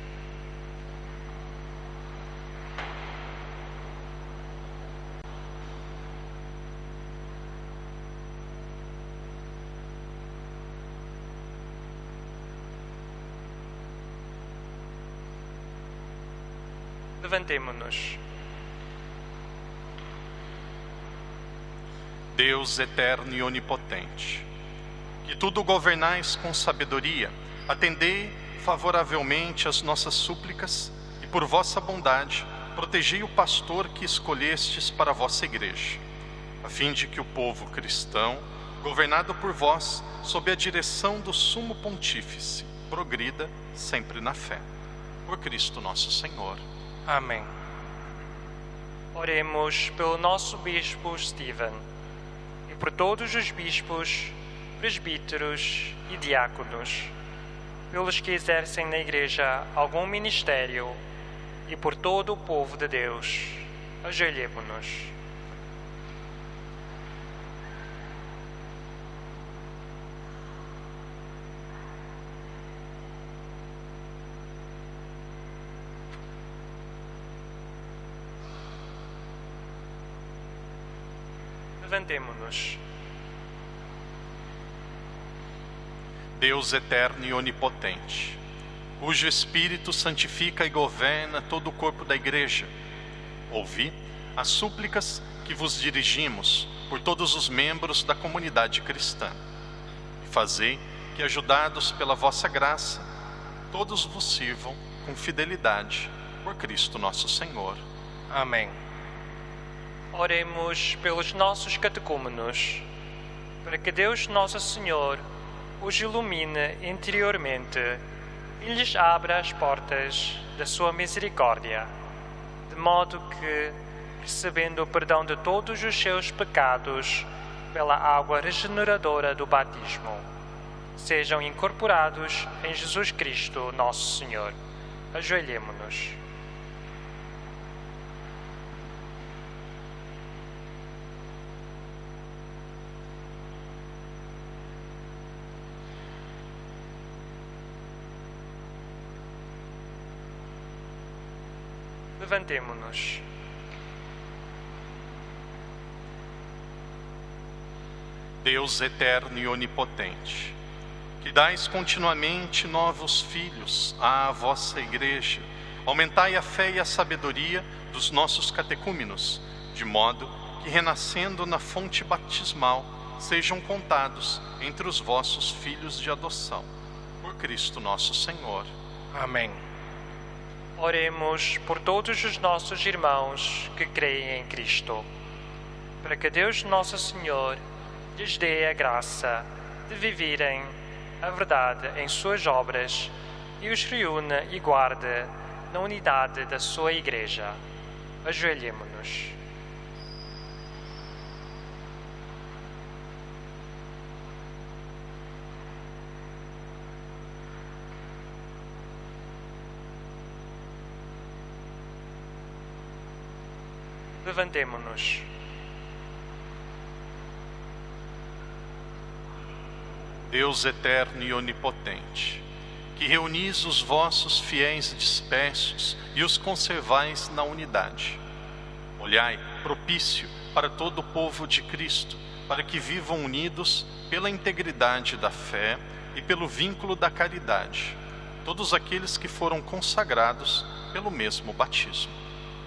Levantemo-nos. Deus eterno e onipotente, que tudo governais com sabedoria, atendei favoravelmente às nossas súplicas e por vossa bondade protegei o pastor que escolhestes para a vossa Igreja, a fim de que o povo cristão, governado por vós, sob a direção do Sumo Pontífice, progrida sempre na fé. Por Cristo nosso Senhor. Amém. Oremos pelo nosso Bispo Stephen e por todos os bispos, presbíteros e diáconos, pelos que exercem na Igreja algum ministério e por todo o povo de Deus. Ajoelhemo-nos. Levantemo-nos. Deus eterno e onipotente, cujo Espírito santifica e governa todo o corpo da Igreja, ouvi as súplicas que vos dirigimos por todos os membros da comunidade cristã. E fazei que, ajudados pela vossa graça, todos vos sirvam com fidelidade por Cristo nosso Senhor. Amém. Oremos pelos nossos catecúmenos, para que Deus Nosso Senhor os ilumine interiormente e lhes abra as portas da sua misericórdia, de modo que, recebendo o perdão de todos os seus pecados pela água regeneradora do batismo, sejam incorporados em Jesus Cristo, nosso Senhor. Ajoelhemo-nos. Levantemo-nos. Deus eterno e onipotente, que dais continuamente novos filhos à vossa Igreja, aumentai a fé e a sabedoria dos nossos catecúmenos, de modo que, renascendo na fonte batismal, sejam contados entre os vossos filhos de adoção. Por Cristo nosso Senhor. Amém. Oremos por todos os nossos irmãos que creem em Cristo, para que Deus Nosso Senhor lhes dê a graça de viverem a verdade em suas obras e os reúna e guarde na unidade da sua Igreja. Ajoelhemo-nos. Levantemo-nos. Deus eterno e onipotente, que reunis os vossos fiéis dispersos e os conservais na unidade. Olhai, propício para todo o povo de Cristo, para que vivam unidos pela integridade da fé e pelo vínculo da caridade, todos aqueles que foram consagrados pelo mesmo batismo.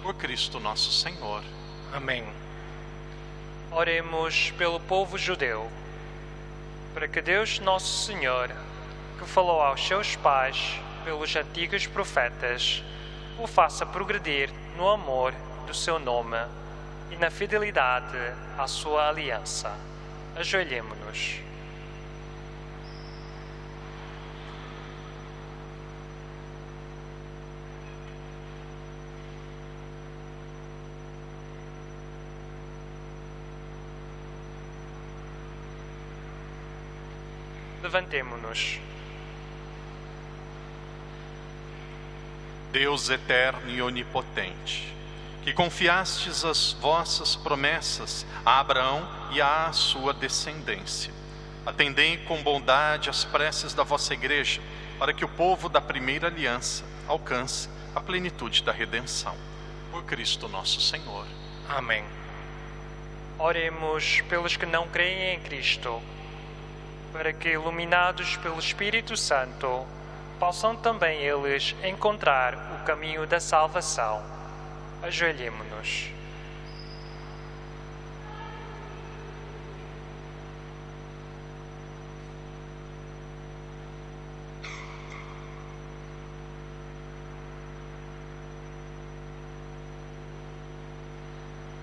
Por Cristo nosso Senhor. Amém. Oremos pelo povo judeu, para que Deus Nosso Senhor, que falou aos seus pais pelos antigos profetas, o faça progredir no amor do seu nome e na fidelidade à sua aliança. Ajoelhemo-nos. Levantemo-nos. Deus eterno e onipotente, que confiastes as vossas promessas a Abraão e à sua descendência, atendei com bondade as preces da vossa Igreja, para que o povo da primeira aliança alcance a plenitude da redenção. Por Cristo nosso Senhor. Amém. Oremos pelos que não creem em Cristo, para que, iluminados pelo Espírito Santo, possam também eles encontrar o caminho da salvação. Ajoelhemo-nos.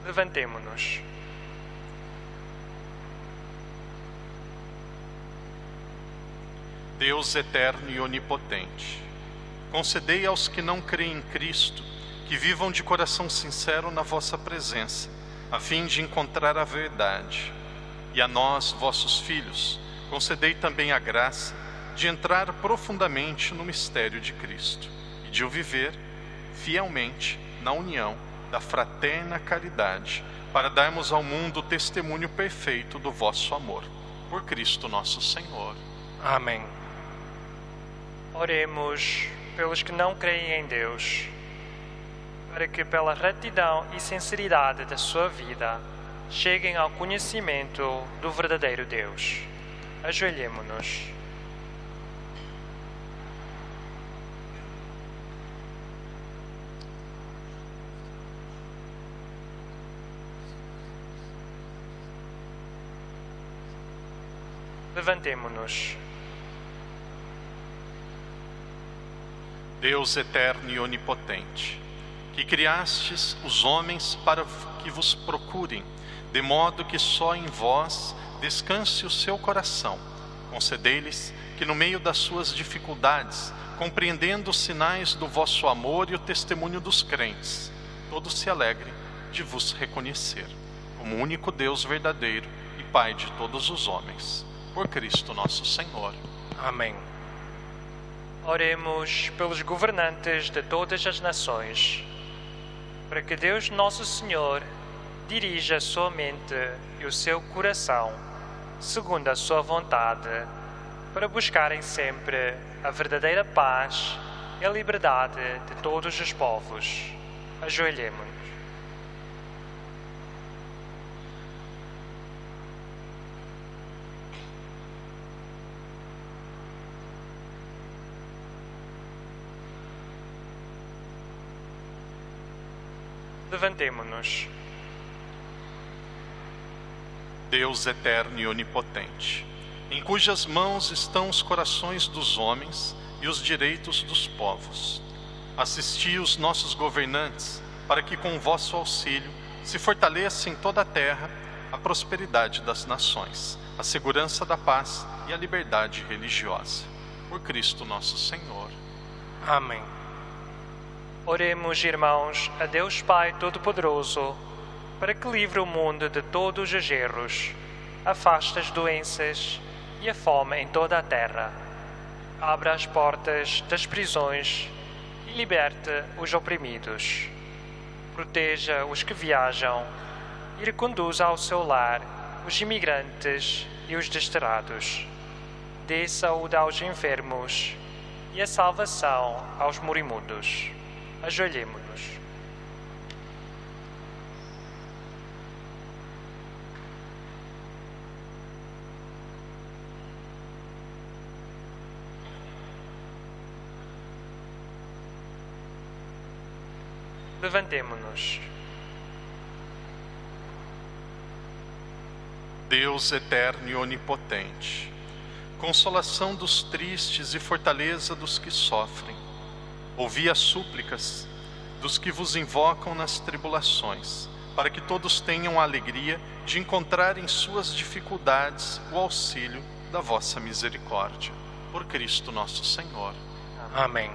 Levantemo-nos. Deus eterno e onipotente, concedei aos que não creem em Cristo que vivam de coração sincero na vossa presença, a fim de encontrar a verdade. E a nós, vossos filhos, concedei também a graça de entrar profundamente no mistério de Cristo e de o viver fielmente na união da fraterna caridade, para darmos ao mundo o testemunho perfeito do vosso amor. Por Cristo nosso Senhor. Amém. Oremos pelos que não creem em Deus, para que, pela retidão e sinceridade da sua vida, cheguem ao conhecimento do verdadeiro Deus. Ajoelhemo-nos. Levantemo-nos. Deus eterno e onipotente, que criastes os homens para que vos procurem, de modo que só em vós descanse o seu coração, concedei-lhes que no meio das suas dificuldades, compreendendo os sinais do vosso amor e o testemunho dos crentes, todos se alegrem de vos reconhecer como o único Deus verdadeiro e Pai de todos os homens. Por Cristo nosso Senhor. Amém. Oremos pelos governantes de todas as nações, para que Deus nosso Senhor dirija a sua mente e o seu coração, segundo a sua vontade, para buscarem sempre a verdadeira paz e a liberdade de todos os povos. Ajoelhemo-nos. Levantemo-nos. Deus eterno e onipotente, em cujas mãos estão os corações dos homens e os direitos dos povos, assisti os nossos governantes, para que com vosso auxílio se fortaleça em toda a terra a prosperidade das nações, a segurança da paz e a liberdade religiosa. Por Cristo nosso Senhor. Amém. Oremos, irmãos, a Deus Pai Todo-Poderoso, para que livre o mundo de todos os erros, afaste as doenças e a fome em toda a terra, abra as portas das prisões e liberte os oprimidos, proteja os que viajam e reconduza ao seu lar os imigrantes e os desterrados, dê saúde aos enfermos e a salvação aos morimundos. Ajoelhemo-nos. Levantemo-nos. Deus eterno e onipotente, consolação dos tristes e fortaleza dos que sofrem, ouvi as súplicas dos que vos invocam nas tribulações, para que todos tenham a alegria de encontrar em suas dificuldades o auxílio da vossa misericórdia. Por Cristo nosso Senhor. Amém.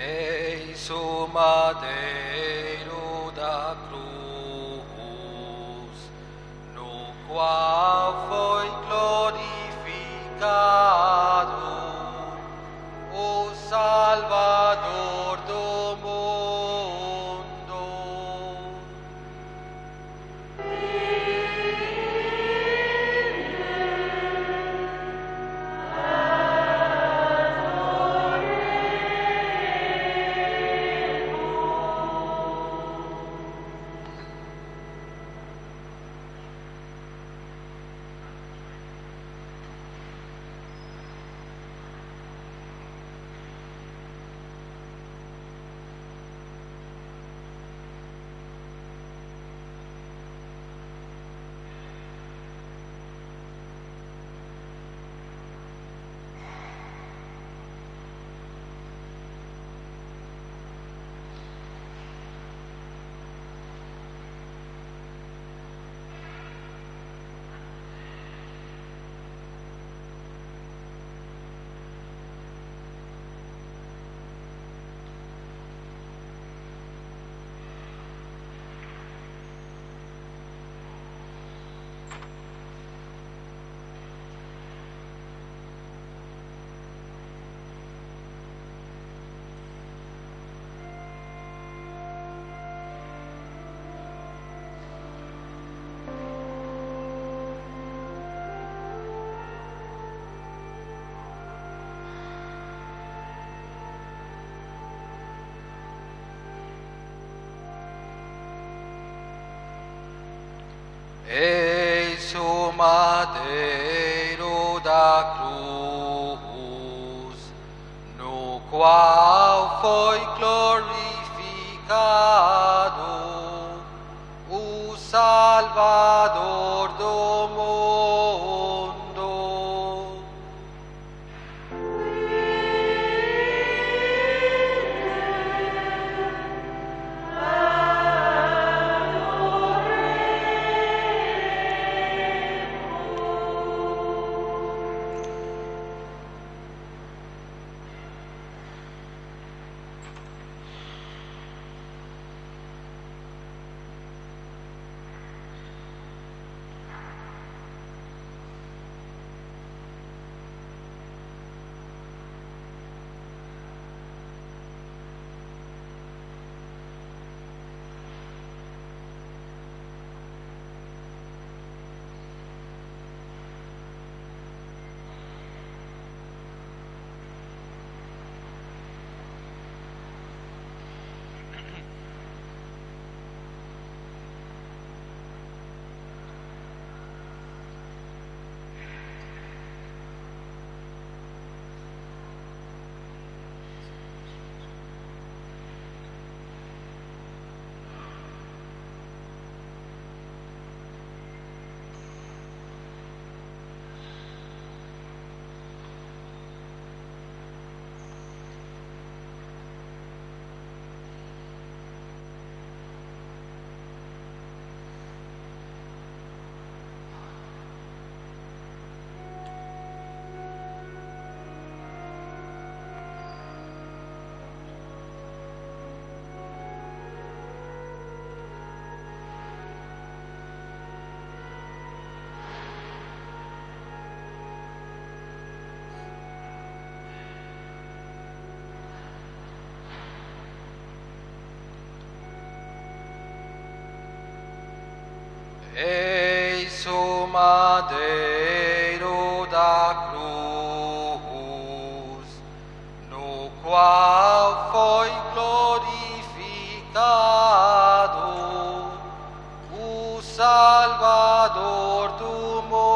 Eis o madeiro da cruz, no qual foi glorificado o Salvador do mundo. Eis o madeiro da cruz, no qual foi glorificado o Salvador do mundo. Eis o madeiro da cruz, no qual foi glorificado o Salvador do mundo.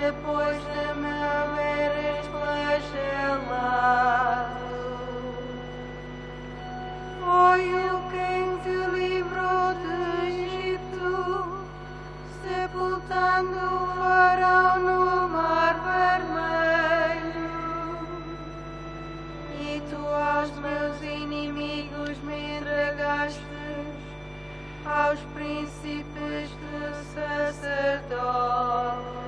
Depois de me haveres flagellado. foi o quem te livrou do Egito, sepultando o Faraó no Mar Vermelho. E tu aos meus inimigos me entregaste, aos príncipes dos sacerdotes.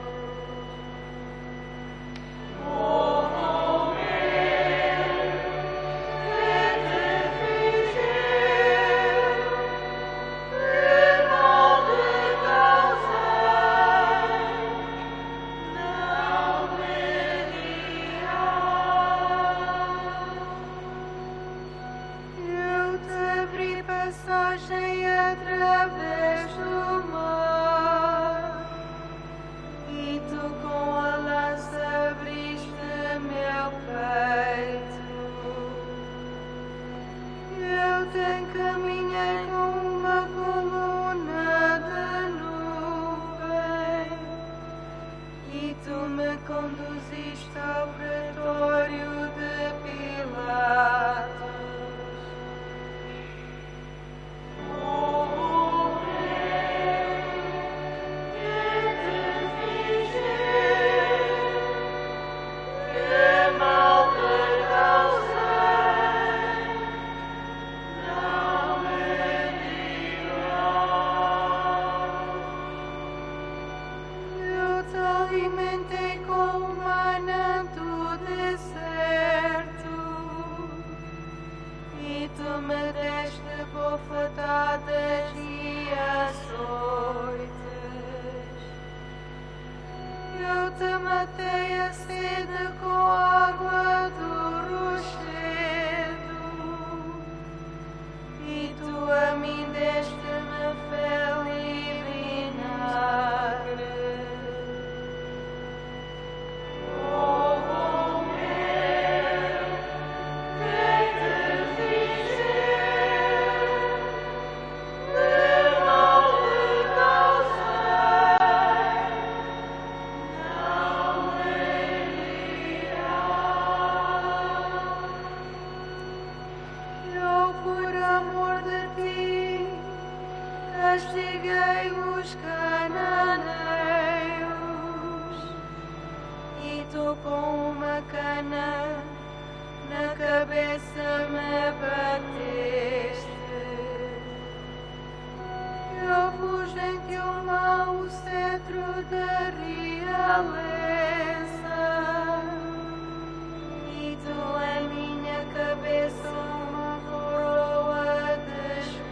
Através do mar, e tu com a lança abriste meu peito. Eu te encaminhei com uma coluna de nuvem, e tu me conduziste ao pretório de Pilatos. Alimentei com maná do deserto, e tu me deste bofetadas e açoites. Eu te matei a sede com água do rochedo, e tu a mim deste-me fel e vinagre. Castiguei os cananeus, e tu com uma cana na cabeça me bateste. Eu pus em teu mão o cetro da realeza, e tu em minha cabeça uma coroa de espinhos.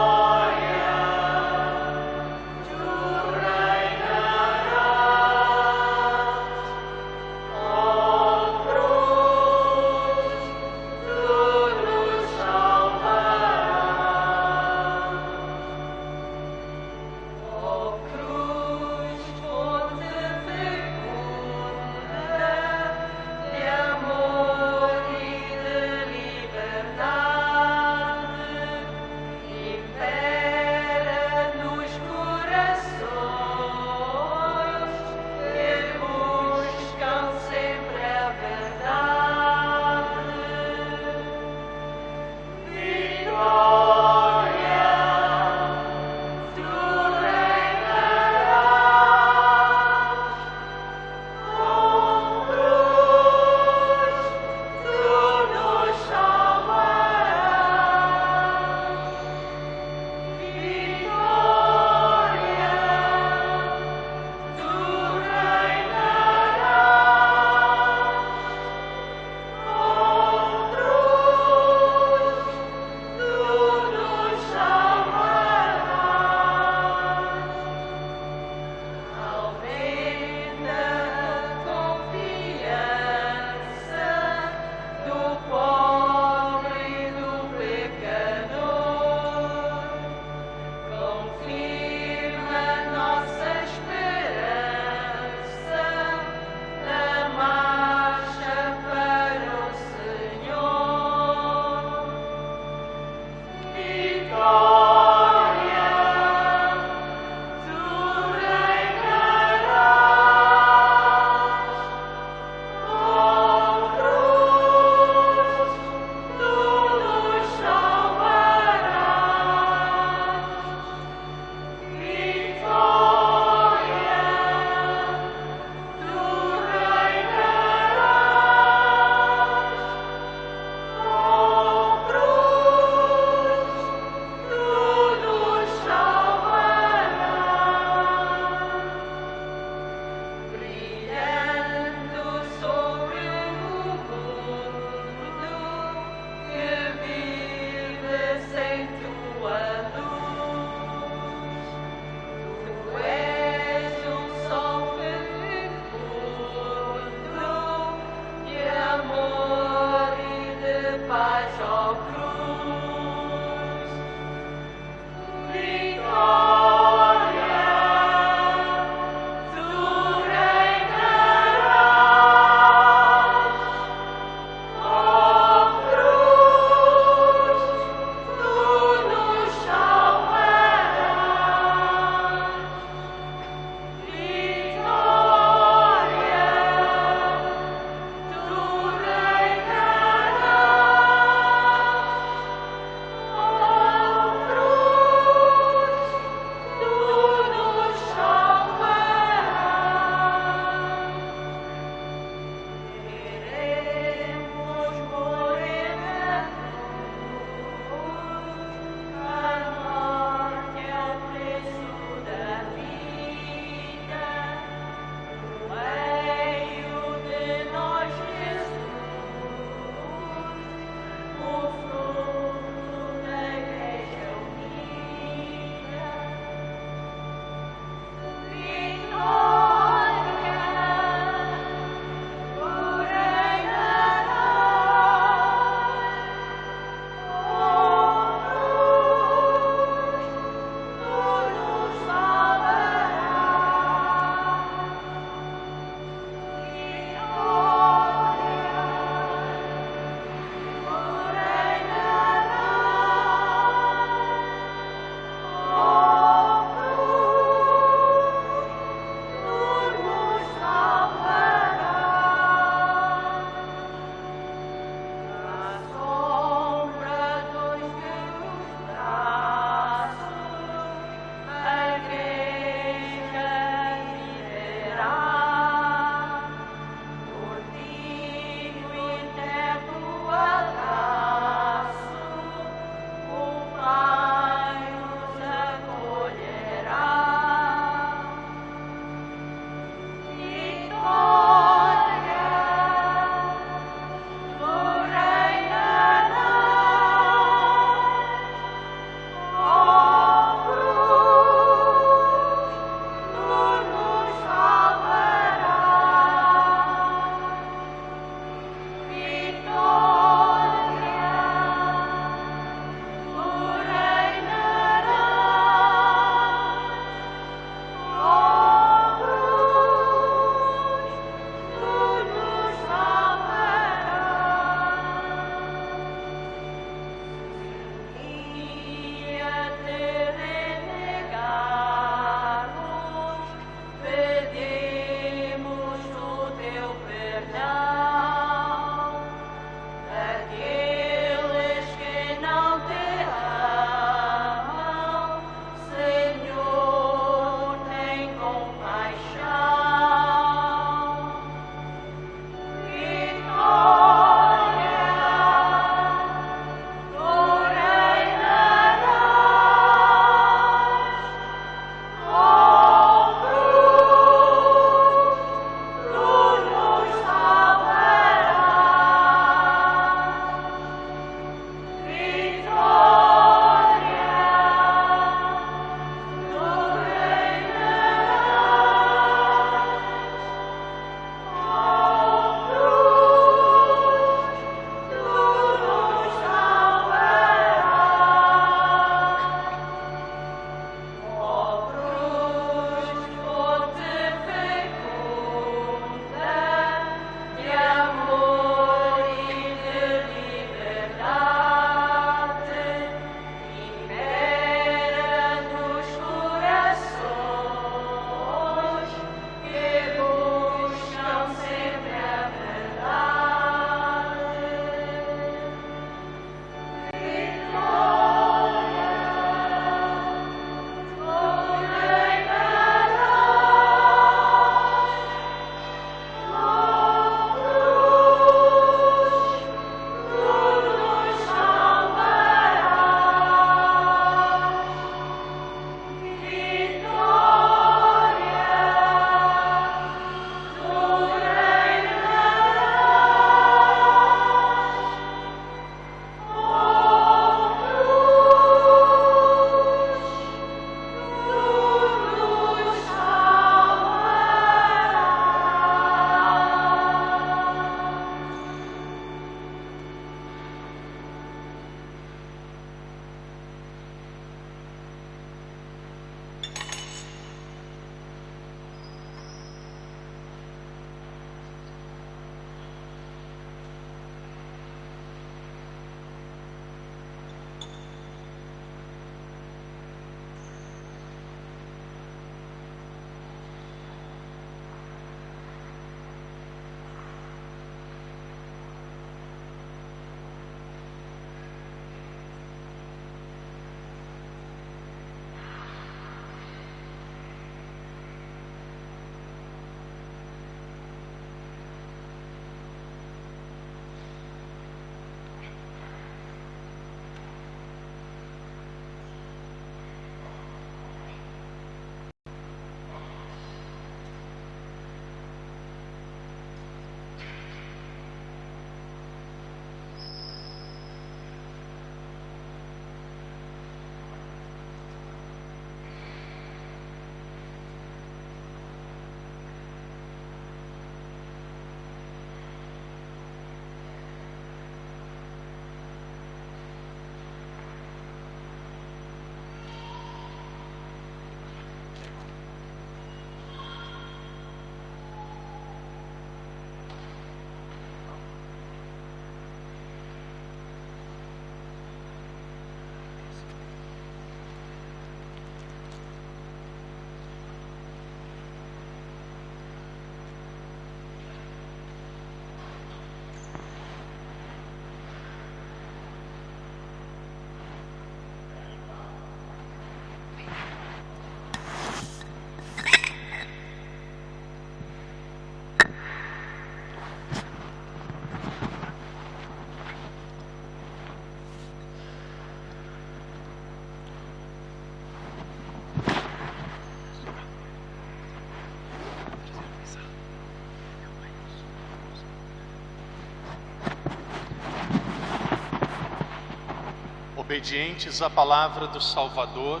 obedientes à palavra do Salvador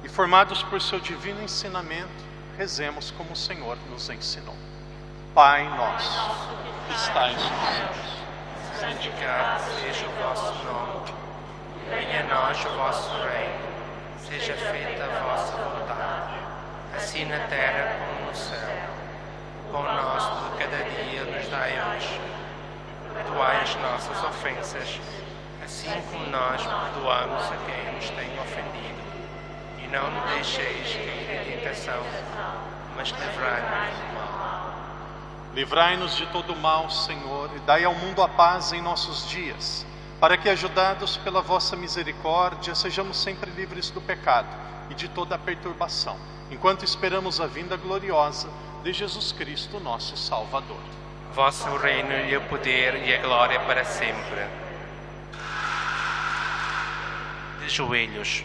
e formados por seu divino ensinamento, rezemos como o Senhor nos ensinou. Pai nosso, que estais nos céus, santificado seja o vosso nome. Venha a nós o vosso reino. Seja feita a vossa vontade, assim na terra como no céu. O pão nosso de cada dia nos dai hoje. Perdoai as nossas ofensas, assim como nós perdoamos a quem nos tem ofendido. E não nos deixeis cair em tentação, mas livrai-nos do mal. Livrai-nos de todo o mal, Senhor, e dai ao mundo a paz em nossos dias, para que, ajudados pela vossa misericórdia, sejamos sempre livres do pecado e de toda a perturbação, enquanto esperamos a vinda gloriosa de Jesus Cristo, nosso Salvador. Vosso reino e o poder e a glória para sempre. De joelhos.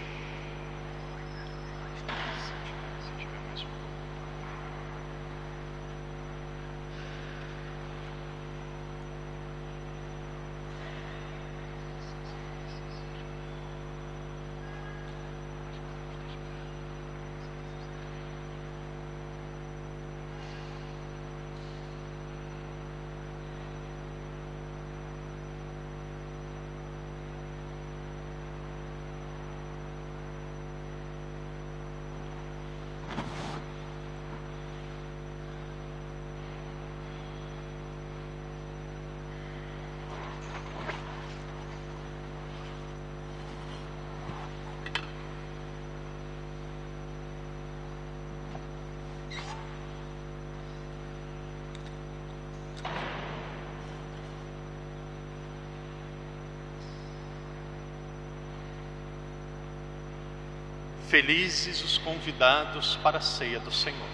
Felizes os convidados para a ceia do Senhor.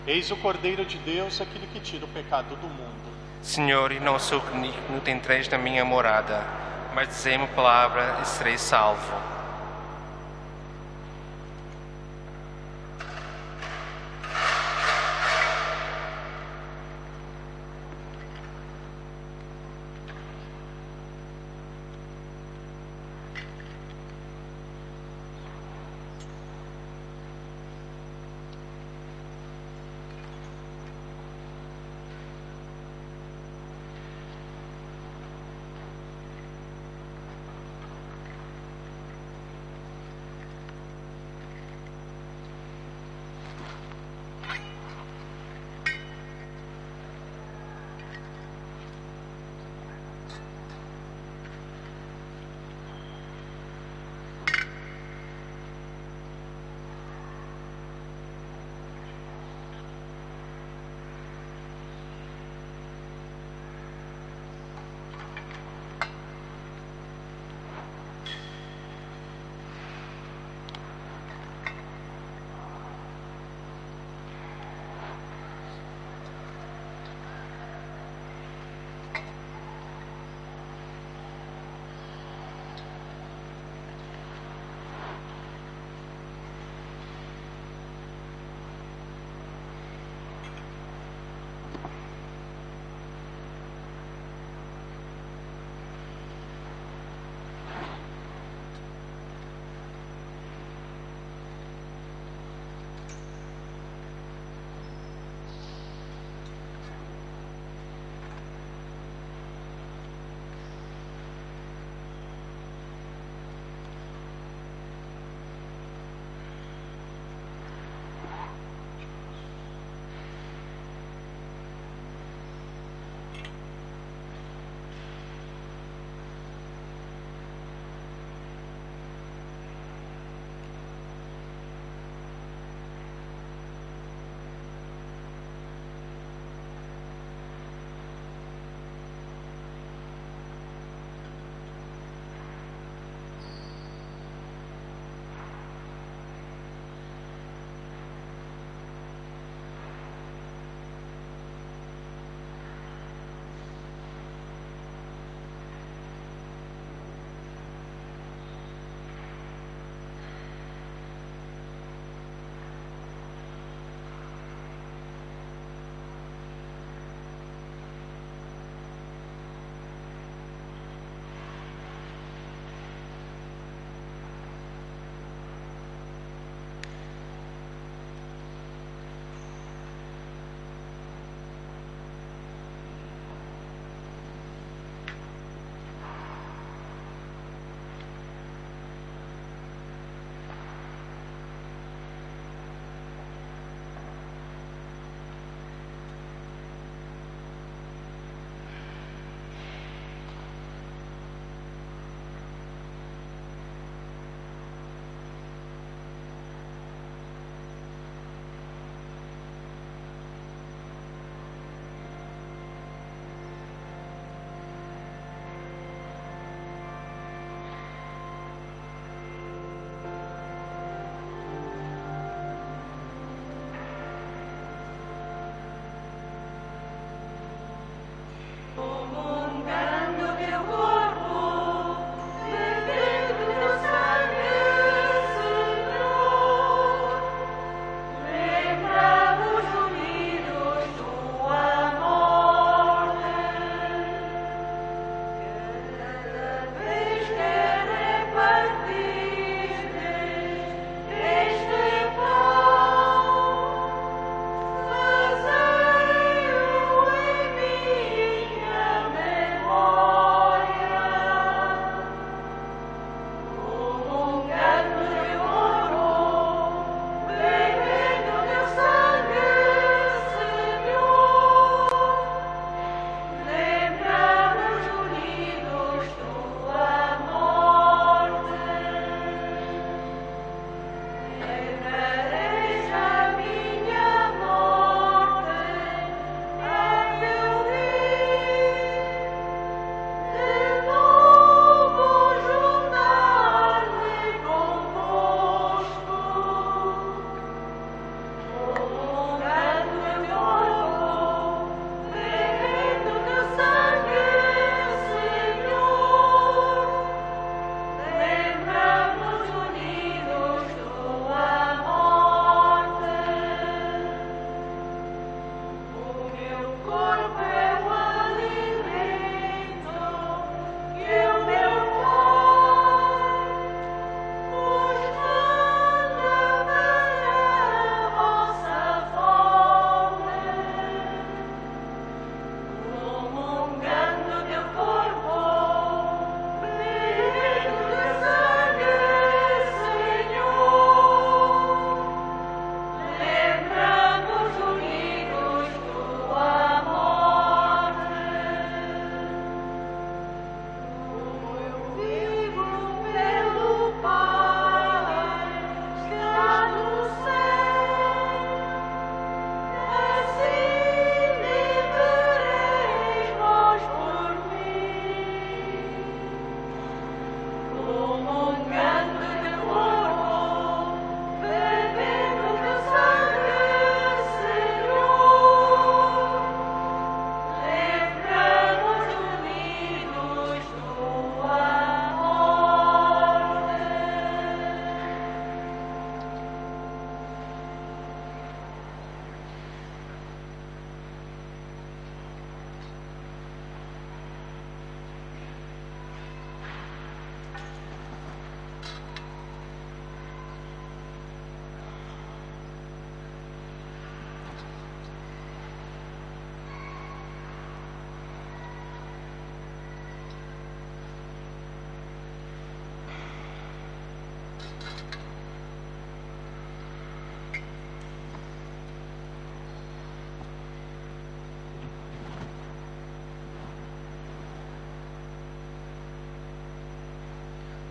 Eis o Cordeiro de Deus, aquele que tira o pecado do mundo. Senhor, e não sou que não entreis na minha morada, mas dizei-me palavra e serei salvo.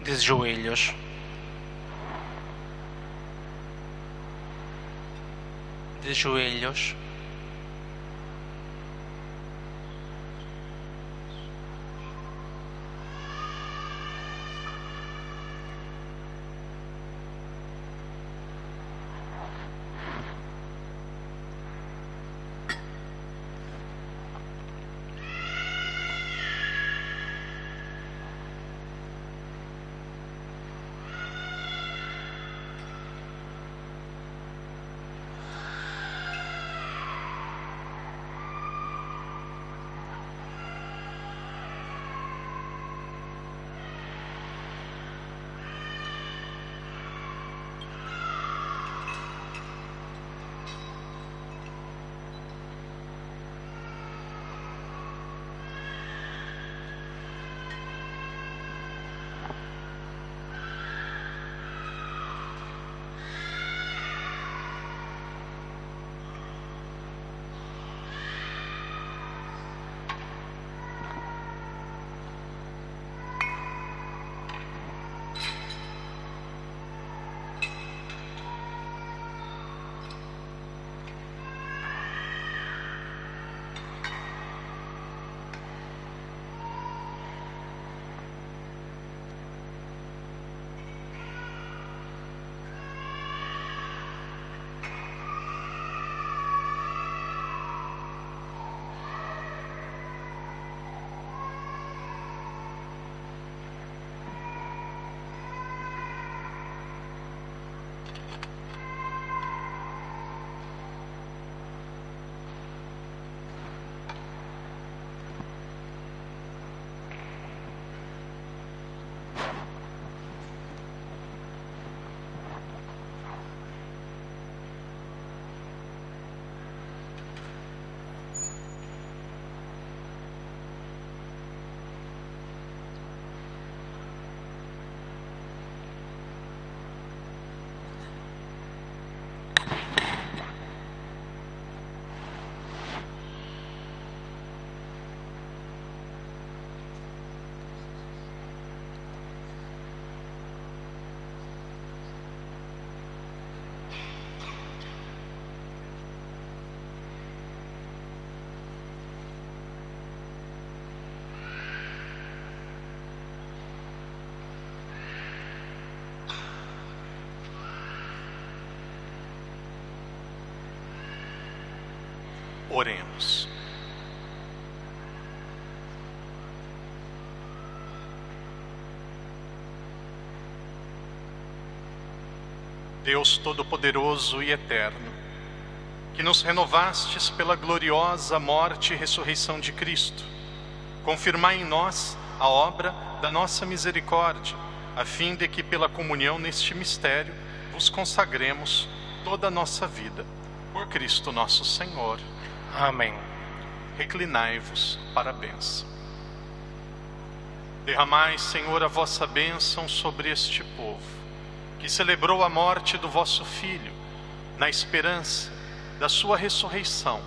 De joelhos. De joelhos. Oremos. Deus Todo-Poderoso e Eterno, que nos renovastes pela gloriosa morte e ressurreição de Cristo, confirmai em nós a obra da nossa misericórdia, a fim de que pela comunhão neste mistério vos consagremos toda a nossa vida. Por Cristo nosso Senhor. Amém. Reclinai-vos para a bênção. Derramai, Senhor, a vossa bênção sobre este povo, que celebrou a morte do vosso Filho, na esperança da sua ressurreição.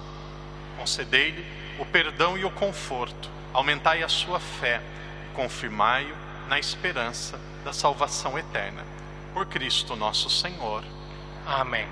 Concedei-lhe o perdão e o conforto, aumentai a sua fé, e confirmai-o na esperança da salvação eterna. Por Cristo nosso Senhor. Amém.